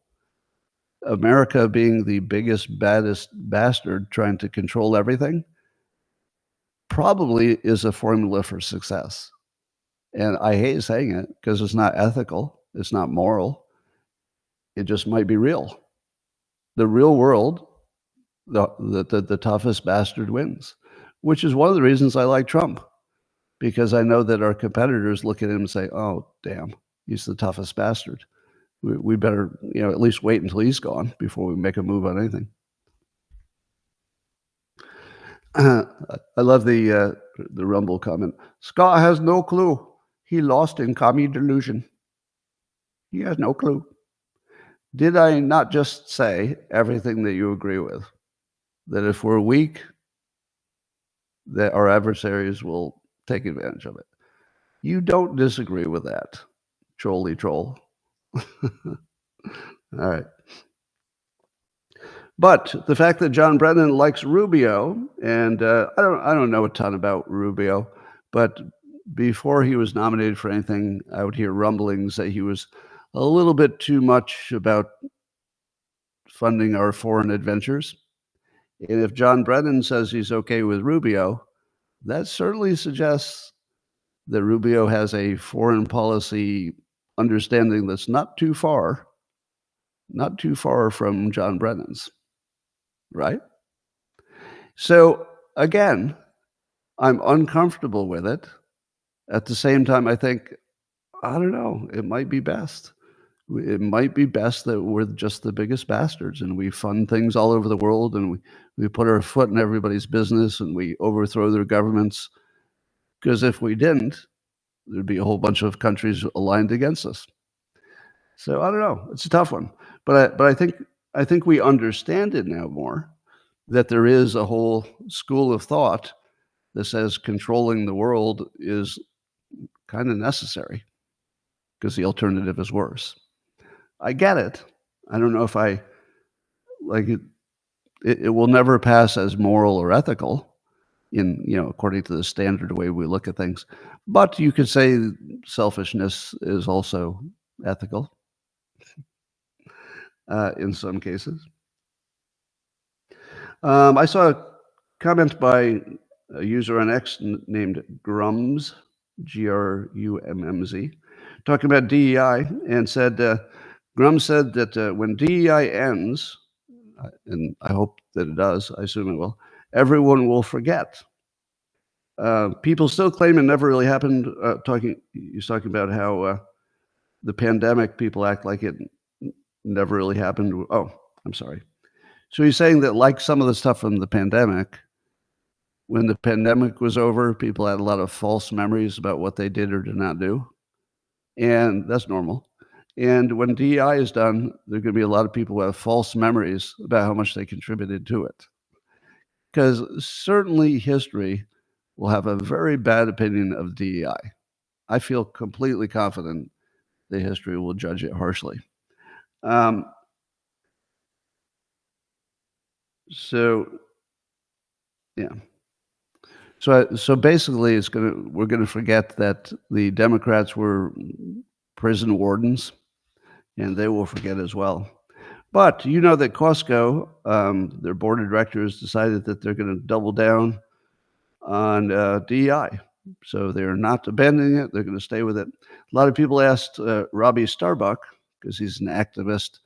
America being the biggest, baddest bastard trying to control everything probably is a formula for success. And I hate saying it because it's not ethical, it's not moral, it just might be real. The real world, the toughest bastard wins, which is one of the reasons I like Trump, because I know that our competitors look at him and say, oh, damn, he's the toughest bastard. We better, you know, at least wait until he's gone before we make a move on anything. I love the Rumble comment. Scott has no clue. He lost in commie delusion. He has no clue. Did I not just say everything that you agree with? That if we're weak, that our adversaries will take advantage of it. You don't disagree with that, trolly troll. All right. But the fact that John Brennan likes Rubio, and I don't know a ton about Rubio, but before he was nominated for anything, I would hear rumblings that he was a little bit too much about funding our foreign adventures. And if John Brennan says he's okay with Rubio, that certainly suggests that Rubio has a foreign policy understanding that's not too far from John Brennan's, right? So again, I'm uncomfortable with it. At the same time, I think, I don't know, it might be best. It might be best that we're just the biggest bastards and we fund things all over the world and we put our foot in everybody's business and we overthrow their governments. Because if we didn't, there'd be a whole bunch of countries aligned against us. So I don't know. It's a tough one. But I think we understand it now more, that there is a whole school of thought that says controlling the world is kind of necessary because the alternative is worse. I get it. I don't know if I like it. It will never pass as moral or ethical in, you know, according to the standard way we look at things. But you could say selfishness is also ethical in some cases. I saw a comment by a user on X named Grums, Grummz, talking about DEI, and said, Grum said that when DEI ends, and I hope that it does, I assume it will, everyone will forget. People still claim it never really happened. He's talking about how the pandemic, people act like it never really happened. Oh, I'm sorry. So he's saying that, like some of the stuff from the pandemic, when the pandemic was over, people had a lot of false memories about what they did or did not do, and that's normal. And when DEI is done, there are gonna be a lot of people who have false memories about how much they contributed to it. Because certainly history will have a very bad opinion of DEI. I feel completely confident that history will judge it harshly. Um, so yeah. So basically, we're gonna forget that the Democrats were prison wardens, and they will forget as well. But you know that Costco, their board of directors decided that they're gonna double down on DEI. So they're not abandoning it. They're going to stay with it. A lot of people asked Robbie Starbuck, because he's an activist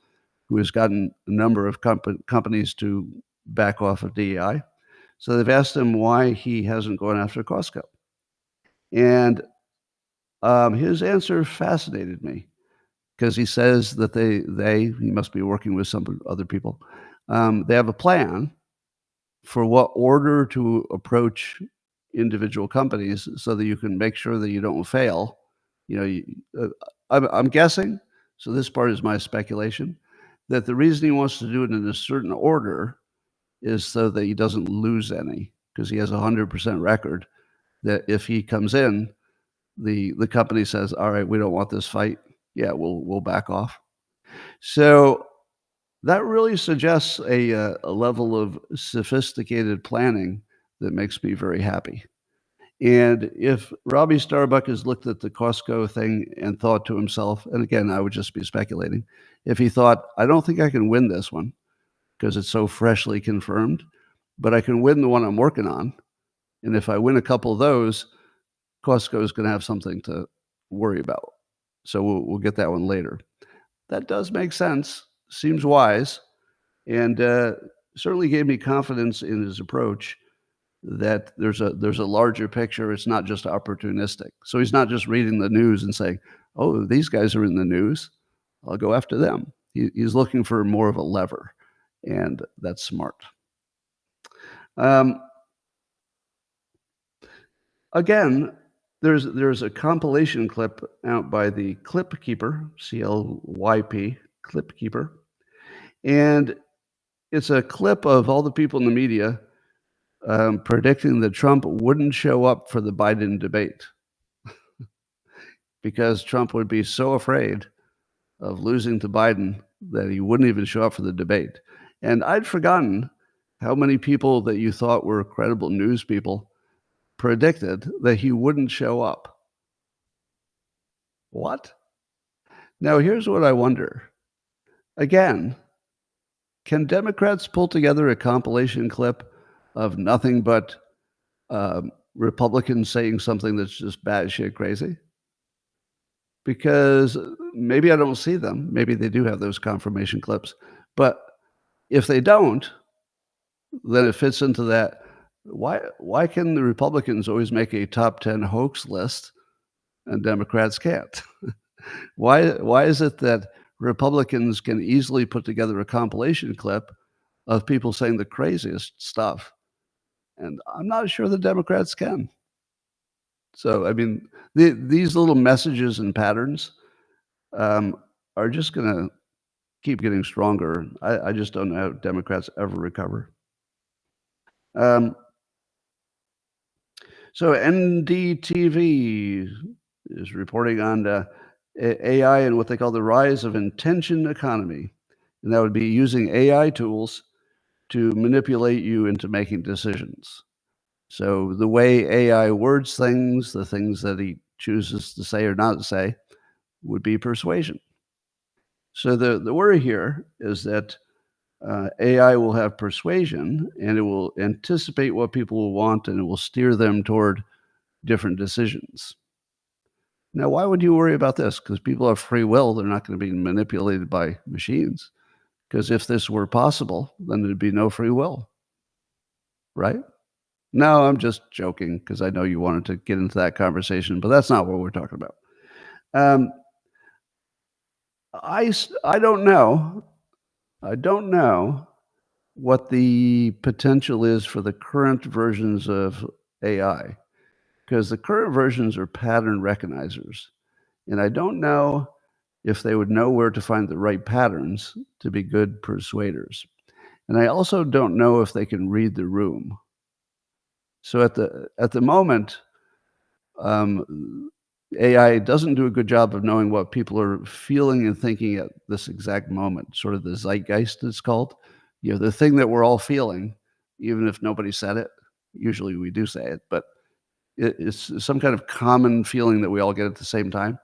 who has gotten a number of companies to back off of DEI. So they've asked him why he hasn't gone after Costco. And his answer fascinated me, because he says that he must be working with some other people. They have a plan for what order to approach individual companies so that you can make sure that you don't fail. You know, I'm guessing, so this part is my speculation, that the reason he wants to do it in a certain order is so that he doesn't lose any, because he has a 100% record that if he comes in, the company says, all right, we don't want this fight. Yeah, we'll back off. So that really suggests a level of sophisticated planning that makes me very happy. And if Robbie Starbuck has looked at the Costco thing and thought to himself, and again, I would just be speculating, if he thought, I don't think I can win this one because it's so freshly confirmed, but I can win the one I'm working on. And if I win a couple of those, Costco is going to have something to worry about. So we'll get that one later. That does make sense, seems wise, and certainly gave me confidence in his approach that there's a larger picture. It's not just opportunistic. So he's not just reading the news and saying, oh, these guys are in the news, I'll go after them. He's looking for more of a lever, and that's smart. Again, there's a compilation clip out by the Clip Keeper, CLYP, Clip Keeper, and it's a clip of all the people in the media predicting that Trump wouldn't show up for the Biden debate because Trump would be so afraid of losing to Biden that he wouldn't even show up for the debate. And I'd forgotten how many people that you thought were credible news people predicted that he wouldn't show up. What? Now, here's what I wonder. Again, can Democrats pull together a compilation clip of nothing but Republicans saying something that's just batshit crazy? Because maybe I don't see them. Maybe they do have those confirmation clips. But if they don't, then it fits into that. Why can the Republicans always make a top 10 hoax list and Democrats can't? Why is it that Republicans can easily put together a compilation clip of people saying the craziest stuff, and I'm not sure the Democrats can? So, I mean, these little messages and patterns are just going to keep getting stronger. I just don't know how Democrats ever recover. So NDTV is reporting on AI and what they call the rise of intention economy. And that would be using AI tools to manipulate you into making decisions. So the way AI words things, the things that he chooses to say or not to say, would be persuasion. So the worry here is that AI will have persuasion, and it will anticipate what people will want, and it will steer them toward different decisions. Now, why would you worry about this? Because people have free will. They're not going to be manipulated by machines. Because if this were possible, then there'd be no free will, right? No, I'm just joking because I know you wanted to get into that conversation, but that's not what we're talking about. I don't know. I don't know what the potential is for the current versions of AI, because the current versions are pattern recognizers, and I don't know if they would know where to find the right patterns to be good persuaders. And I also don't know if they can read the room. So at the moment, AI doesn't do a good job of knowing what people are feeling and thinking at this exact moment, sort of the zeitgeist, it's called. You know, the thing that we're all feeling, even if nobody said it. Usually we do say it, but it's some kind of common feeling that we all get at the same time.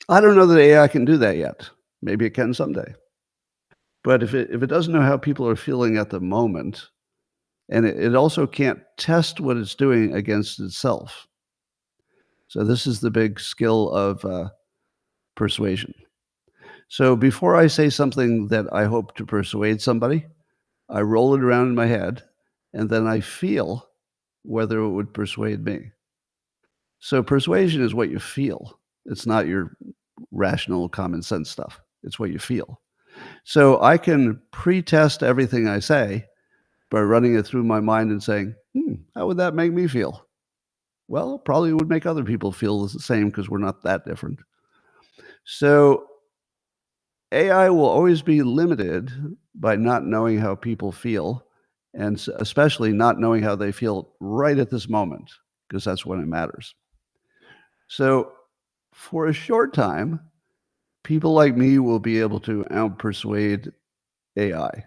I don't know that AI can do that yet. Maybe it can someday. But if it doesn't know how people are feeling at the moment, and it also can't test what it's doing against itself. So this is the big skill of persuasion. So before I say something that I hope to persuade somebody, I roll it around in my head, and then I feel whether it would persuade me. So persuasion is what you feel. It's not your rational common sense stuff. It's what you feel. So I can pre-test everything I say by running it through my mind and saying, how would that make me feel? Well, probably would make other people feel the same because we're not that different. So AI will always be limited by not knowing how people feel, and especially not knowing how they feel right at this moment, because that's when it matters. So for a short time, people like me will be able to outpersuade AI.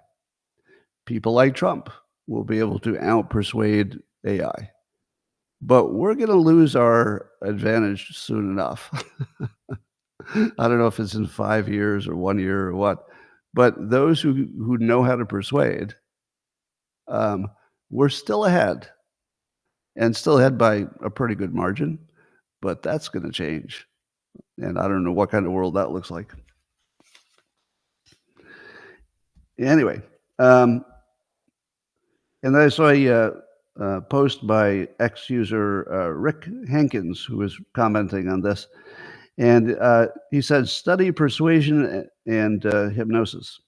People like Trump will be able to outpersuade AI. But we're going to lose our advantage soon enough. I don't know if it's in 5 years or 1 year or what, but those who know how to persuade, we're still ahead, and still ahead by a pretty good margin, but that's going to change. And I don't know what kind of world that looks like. Anyway, and I saw a post by ex-user Rick Hankins, who was commenting on this. And he said, study persuasion and hypnosis.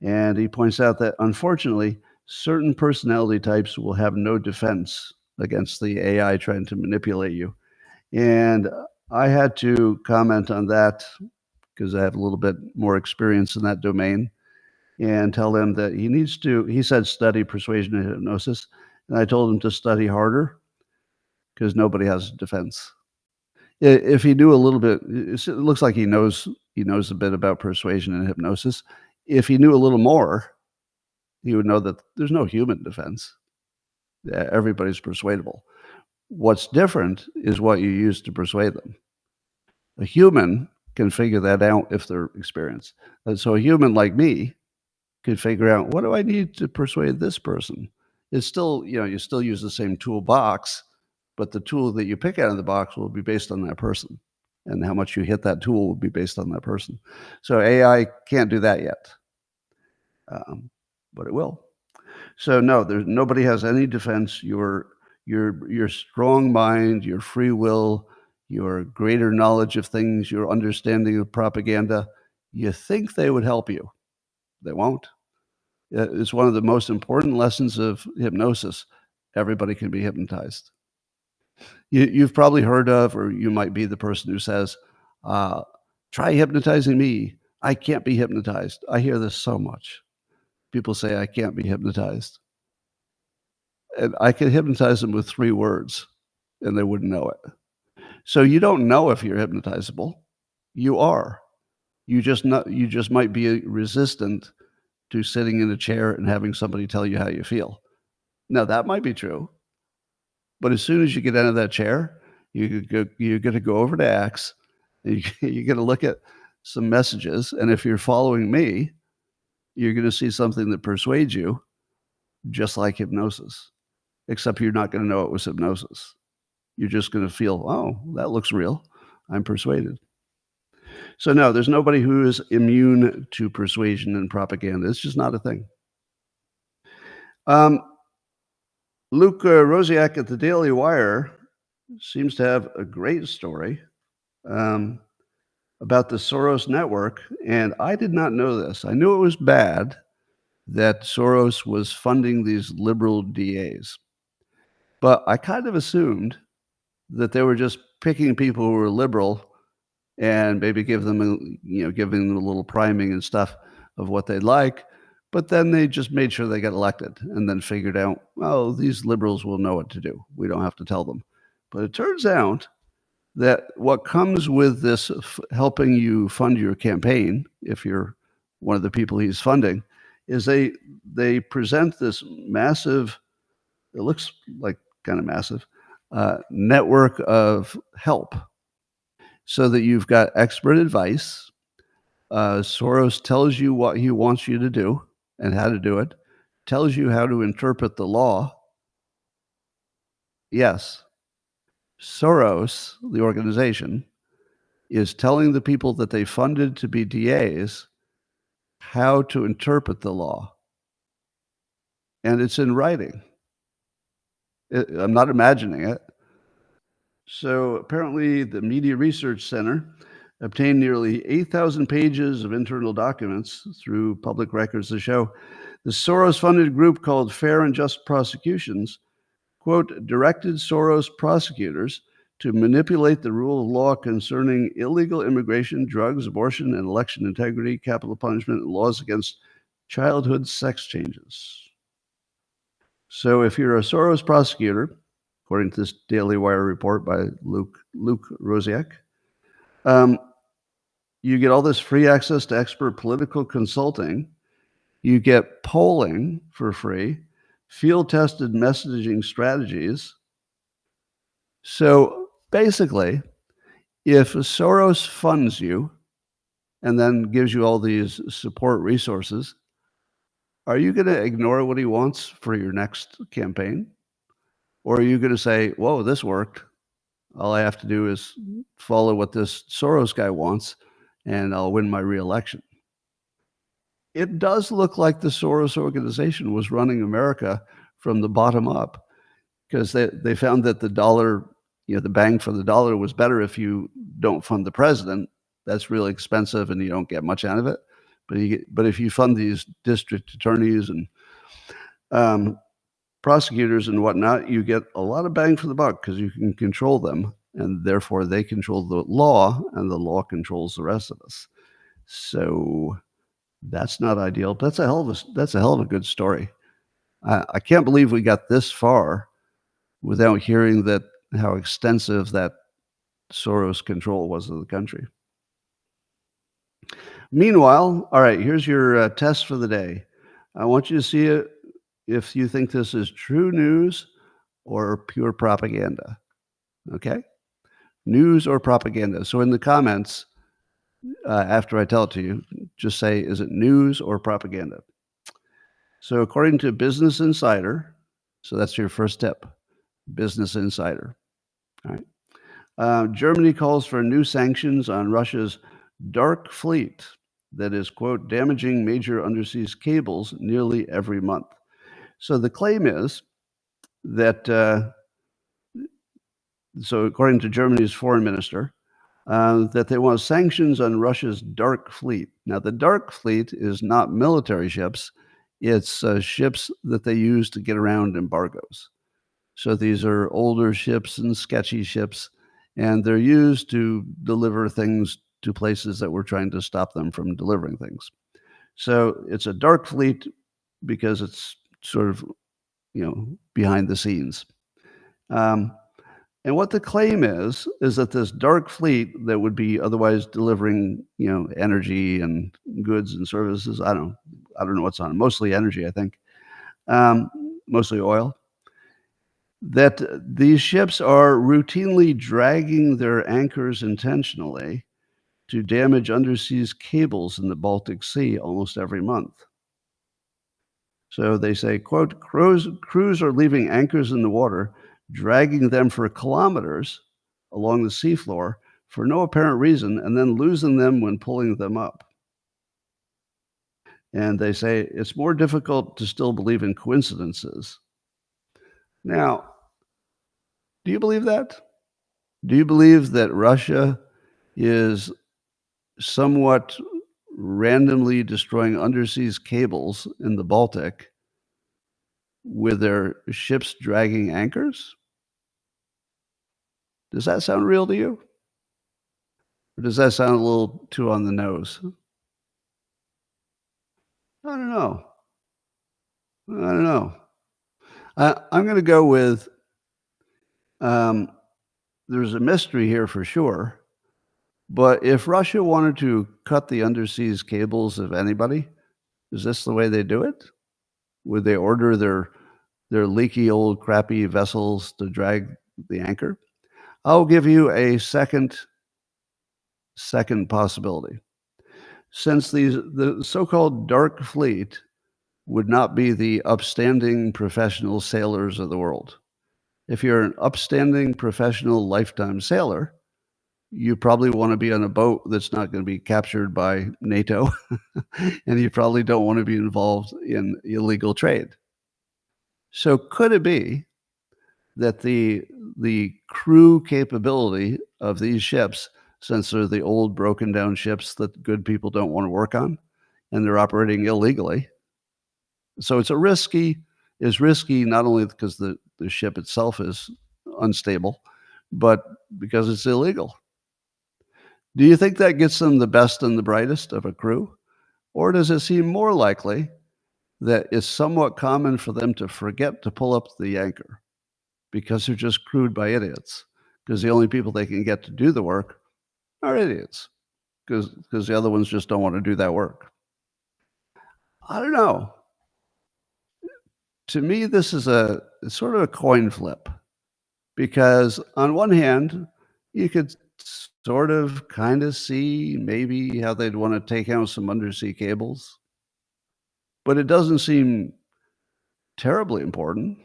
And he points out that, unfortunately, certain personality types will have no defense against the AI trying to manipulate you. And I had to comment on that because I have a little bit more experience in that domain, and tell him that he said study persuasion and hypnosis. And I told him to study harder because nobody has a defense. If he knew a little bit, it looks like he knows a bit about persuasion and hypnosis. If he knew a little more, he would know that there's no human defense. Everybody's persuadable. What's different is what you use to persuade them. A human can figure that out if they're experienced. And so a human like me could figure out, what do I need to persuade this person? It's still, you still use the same toolbox, but the tool that you pick out of the box will be based on that person. And how much you hit that tool will be based on that person. So AI can't do that yet, but it will. So no, nobody has any defense. Your strong mind, your free will, your greater knowledge of things, your understanding of propaganda, you think they would help you. They won't. It's one of the most important lessons of hypnosis. Everybody can be hypnotized. You've probably heard of, or you might be the person who says, try hypnotizing me. I can't be hypnotized. I hear this so much. People say, I can't be hypnotized. And I can hypnotize them with 3 words, and they wouldn't know it. So you don't know if you're hypnotizable. You are. You just might be resistant to sitting in a chair and having somebody tell you how you feel. Now, that might be true. But as soon as you get out of that chair, you're going to go over to X, and you're going to look at some messages. And if you're following me, you're going to see something that persuades you, just like hypnosis, except you're not going to know it was hypnosis. You're just going to feel, oh, that looks real. I'm persuaded. So no, there's nobody who is immune to persuasion and propaganda. It's just not a thing. Luke Rosiak at the Daily Wire seems to have a great story about the Soros network, and I did not know this. I knew it was bad, that Soros was funding these liberal DAs. But I kind of assumed that they were just picking people who were liberal and maybe giving them a little priming and stuff of what they'd like. But then they just made sure they got elected and then figured out, oh, these liberals will know what to do. We don't have to tell them. But it turns out that what comes with this helping you fund your campaign, if you're one of the people he's funding, is they present this massive, it looks like kind of massive, network of help, so that you've got expert advice. Soros tells you what he wants you to do and how to do it, tells you how to interpret the law. Yes, Soros, the organization, is telling the people that they funded to be DAs how to interpret the law. And it's in writing. I'm not imagining it. So apparently the Media Research Center obtained nearly 8,000 pages of internal documents through public records to show the Soros-funded group called Fair and Just Prosecutions, quote, directed Soros prosecutors to manipulate the rule of law concerning illegal immigration, drugs, abortion, and election integrity, capital punishment, and laws against childhood sex changes. So if you're a Soros prosecutor, according to this Daily Wire report by Luke Rosiak, you get all this free access to expert political consulting. You get polling for free, field-tested messaging strategies. So basically, if Soros funds you and then gives you all these support resources, are you going to ignore what he wants for your next campaign? Or are you going to say, whoa, this worked. All I have to do is follow what this Soros guy wants, and I'll win my reelection. It does look like the Soros organization was running America from the bottom up, because they found that the dollar, the bang for the dollar was better if you don't fund the president. That's really expensive and you don't get much out of it. But if you fund these district attorneys and prosecutors and whatnot, you get a lot of bang for the buck because you can control them, and therefore they control the law, and the law controls the rest of us. So that's not ideal, but that's a hell of a good story. I can't believe we got this far without hearing that how extensive that Soros control was of the country. Meanwhile, all right, here's your test for the day. I want you to see it if you think this is true news or pure propaganda. Okay? News or propaganda. So in the comments, after I tell it to you, just say, is it news or propaganda? So according to Business Insider, so that's your first tip, Business Insider. All right. Germany calls for new sanctions on Russia's dark fleet that is, quote, damaging major undersea cables nearly every month. So the claim is that, so according to Germany's foreign minister, that they want sanctions on Russia's dark fleet. Now, the dark fleet is not military ships. It's ships that they use to get around embargoes. So these are older ships and sketchy ships, and they're used to deliver things to places that we're trying to stop them from delivering things. So it's a dark fleet because it's sort of, behind the scenes. And what the claim is that this dark fleet that would be otherwise delivering, energy and goods and services, I don't know what's on it, mostly energy, I think, mostly oil, that these ships are routinely dragging their anchors intentionally to damage undersea cables in the Baltic Sea almost every month. So they say, quote, crews are leaving anchors in the water, dragging them for kilometers along the seafloor for no apparent reason, and then losing them when pulling them up. And they say it's more difficult to still believe in coincidences. Now, do you believe that? Do you believe that Russia is somewhat randomly destroying undersea cables in the Baltic with their ships dragging anchors? Does that sound real to you? Or does that sound a little too on the nose? I don't know. I don't know. I'm going to go with um, there's a mystery here for sure. But if Russia wanted to cut the undersea cables of anybody, is this the way they do it? Would they order their leaky old crappy vessels to drag the anchor? I'll give you a second possibility. Since the so-called dark fleet would not be the upstanding professional sailors of the world. If you're an upstanding professional lifetime sailor, you probably want to be on a boat that's not going to be captured by NATO, and you probably don't want to be involved in illegal trade. So could it be that the crew capability of these ships, since they're the old broken down ships that good people don't want to work on, and they're operating illegally, so it's risky not only because the ship itself is unstable, but because it's illegal. Do you think that gets them the best and the brightest of a crew? Or does it seem more likely that it's somewhat common for them to forget to pull up the anchor because they're just crewed by idiots? Because the only people they can get to do the work are idiots, because the other ones just don't want to do that work. I don't know. To me, this is it's sort of a coin flip, because on one hand, you could sort of kind of see maybe how they'd want to take out some undersea cables, but it doesn't seem terribly important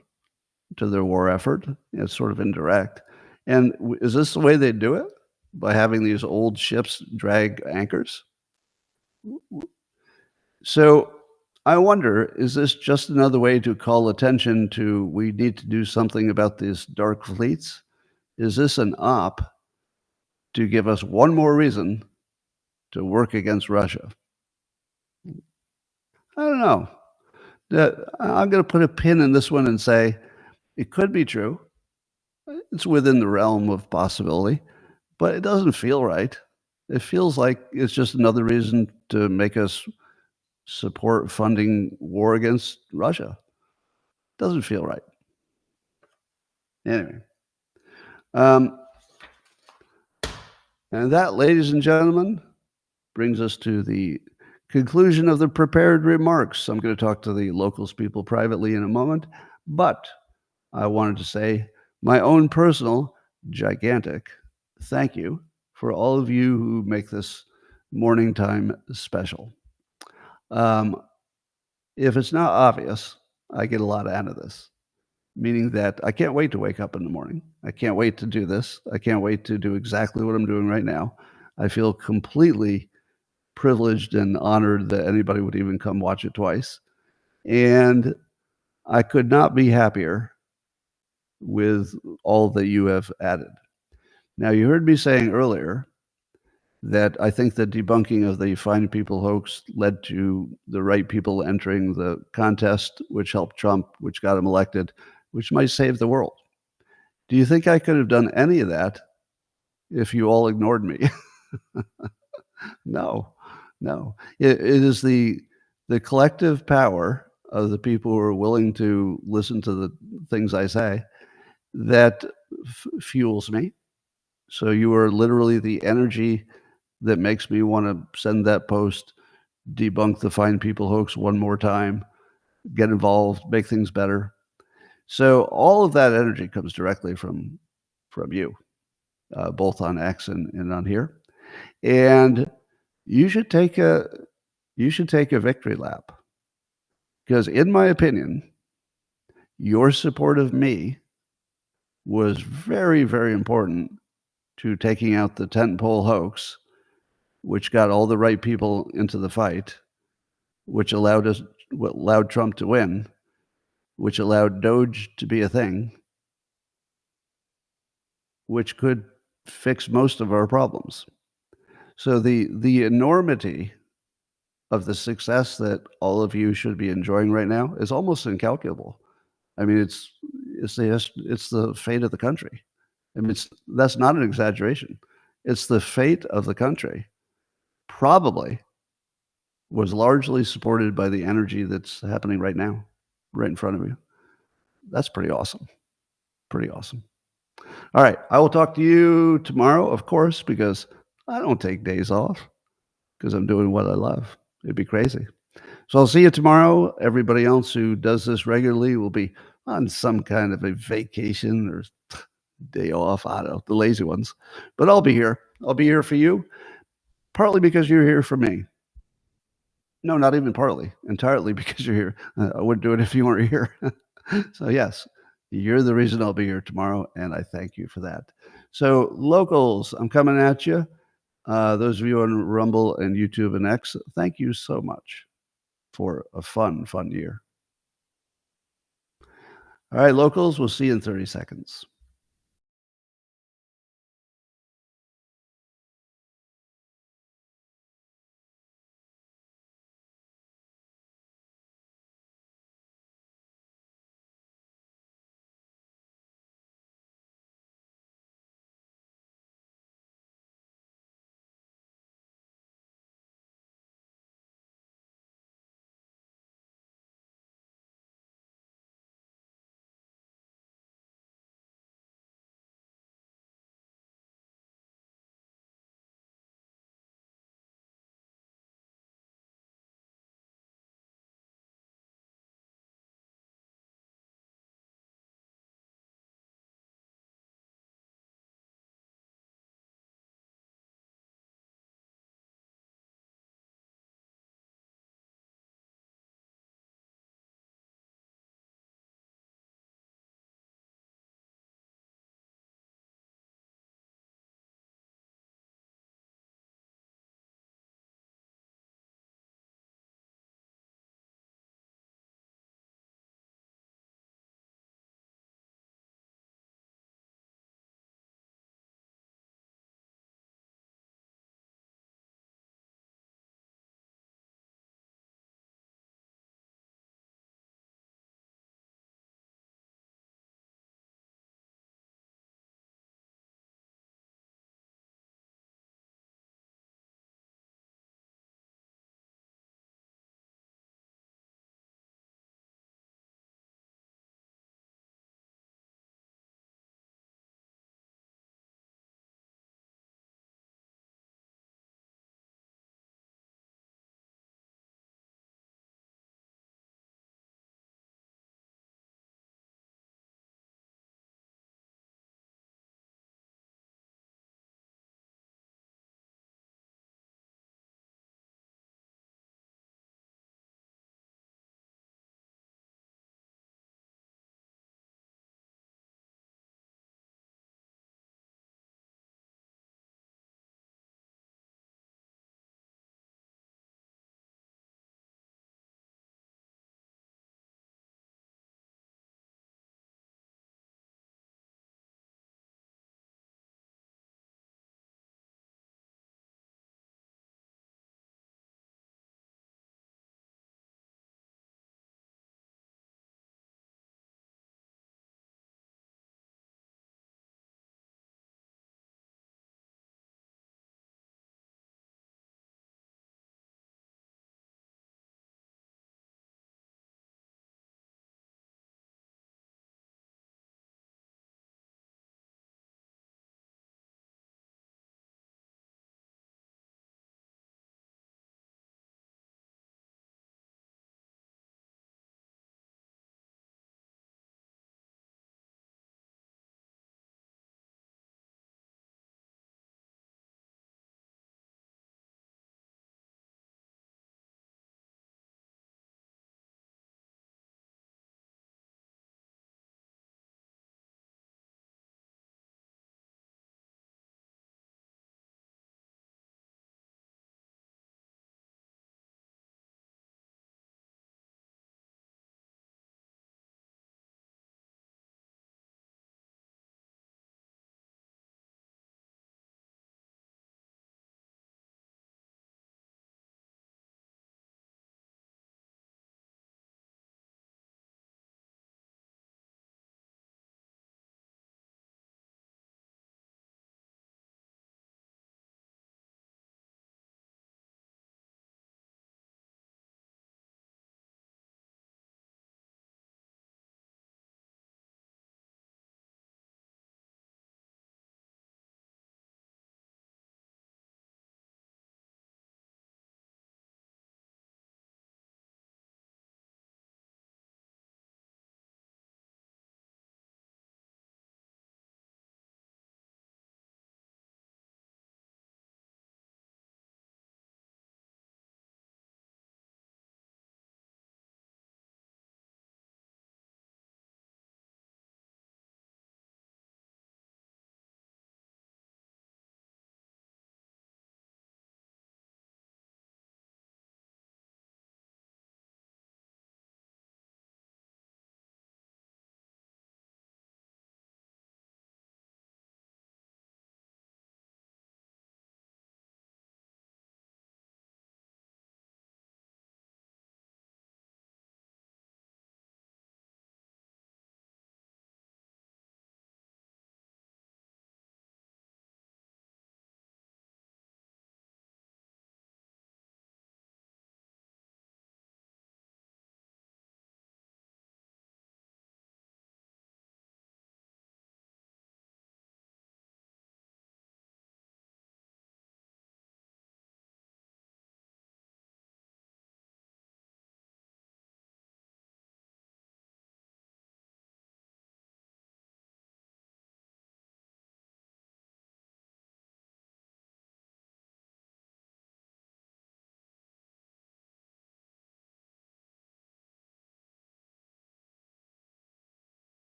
to their war effort. It's sort of indirect. And is this the way they do it? By having these old ships drag anchors? So I wonder, is this just another way to call attention to we need to do something about these dark fleets? Is this an op to give us one more reason to work against Russia? I don't know. I'm going to put a pin in this one and say it could be true. It's within the realm of possibility, but it doesn't feel right. It feels like it's just another reason to make us support funding war against Russia. Doesn't feel right. Anyway, and that, ladies and gentlemen, brings us to the conclusion of the prepared remarks. I'm going to talk to the locals people privately in a moment, but I wanted to say my own personal, gigantic thank you for all of you who make this morning time special. If it's not obvious, I get a lot out of this, meaning that I can't wait to wake up in the morning. I can't wait to do this. I can't wait to do exactly what I'm doing right now. I feel completely privileged and honored that anybody would even come watch it twice. And I could not be happier with all that you have added. Now, you heard me saying earlier that I think the debunking of the Fine People hoax led to the right people entering the contest, which helped Trump, which got him elected, which might save the world. Do you think I could have done any of that if you all ignored me? No. It is the collective power of the people who are willing to listen to the things I say that fuels me. So you are literally the energy that makes me want to send that post, debunk the Fine People hoax one more time, get involved, make things better. So all of that energy comes directly from you, both on X and on here. And you should take a victory lap, because in my opinion, your support of me was very, very important to taking out the tentpole hoax, which got all the right people into the fight, which allowed Trump to win, which allowed Doge to be a thing, which could fix most of our problems. So the enormity of the success that all of you should be enjoying right now is almost incalculable. I mean, it's the fate of the country. I mean, that's not an exaggeration. It's the fate of the country. Probably was largely supported by the energy that's happening right now, right in front of you. That's pretty awesome. Pretty awesome. All right. I will talk to you tomorrow, of course, because I don't take days off because I'm doing what I love. It'd be crazy. So I'll see you tomorrow. Everybody else who does this regularly will be on some kind of a vacation or day off. I don't know, the lazy ones. But I'll be here. I'll be here for you, partly because you're here for me. No, not even partly, entirely because you're here. I wouldn't do it if you weren't here. So, yes, you're the reason I'll be here tomorrow, and I thank you for that. So, locals, I'm coming at you. Those of you on Rumble and YouTube and X, thank you so much for a fun year. All right, locals, we'll see you in 30 seconds.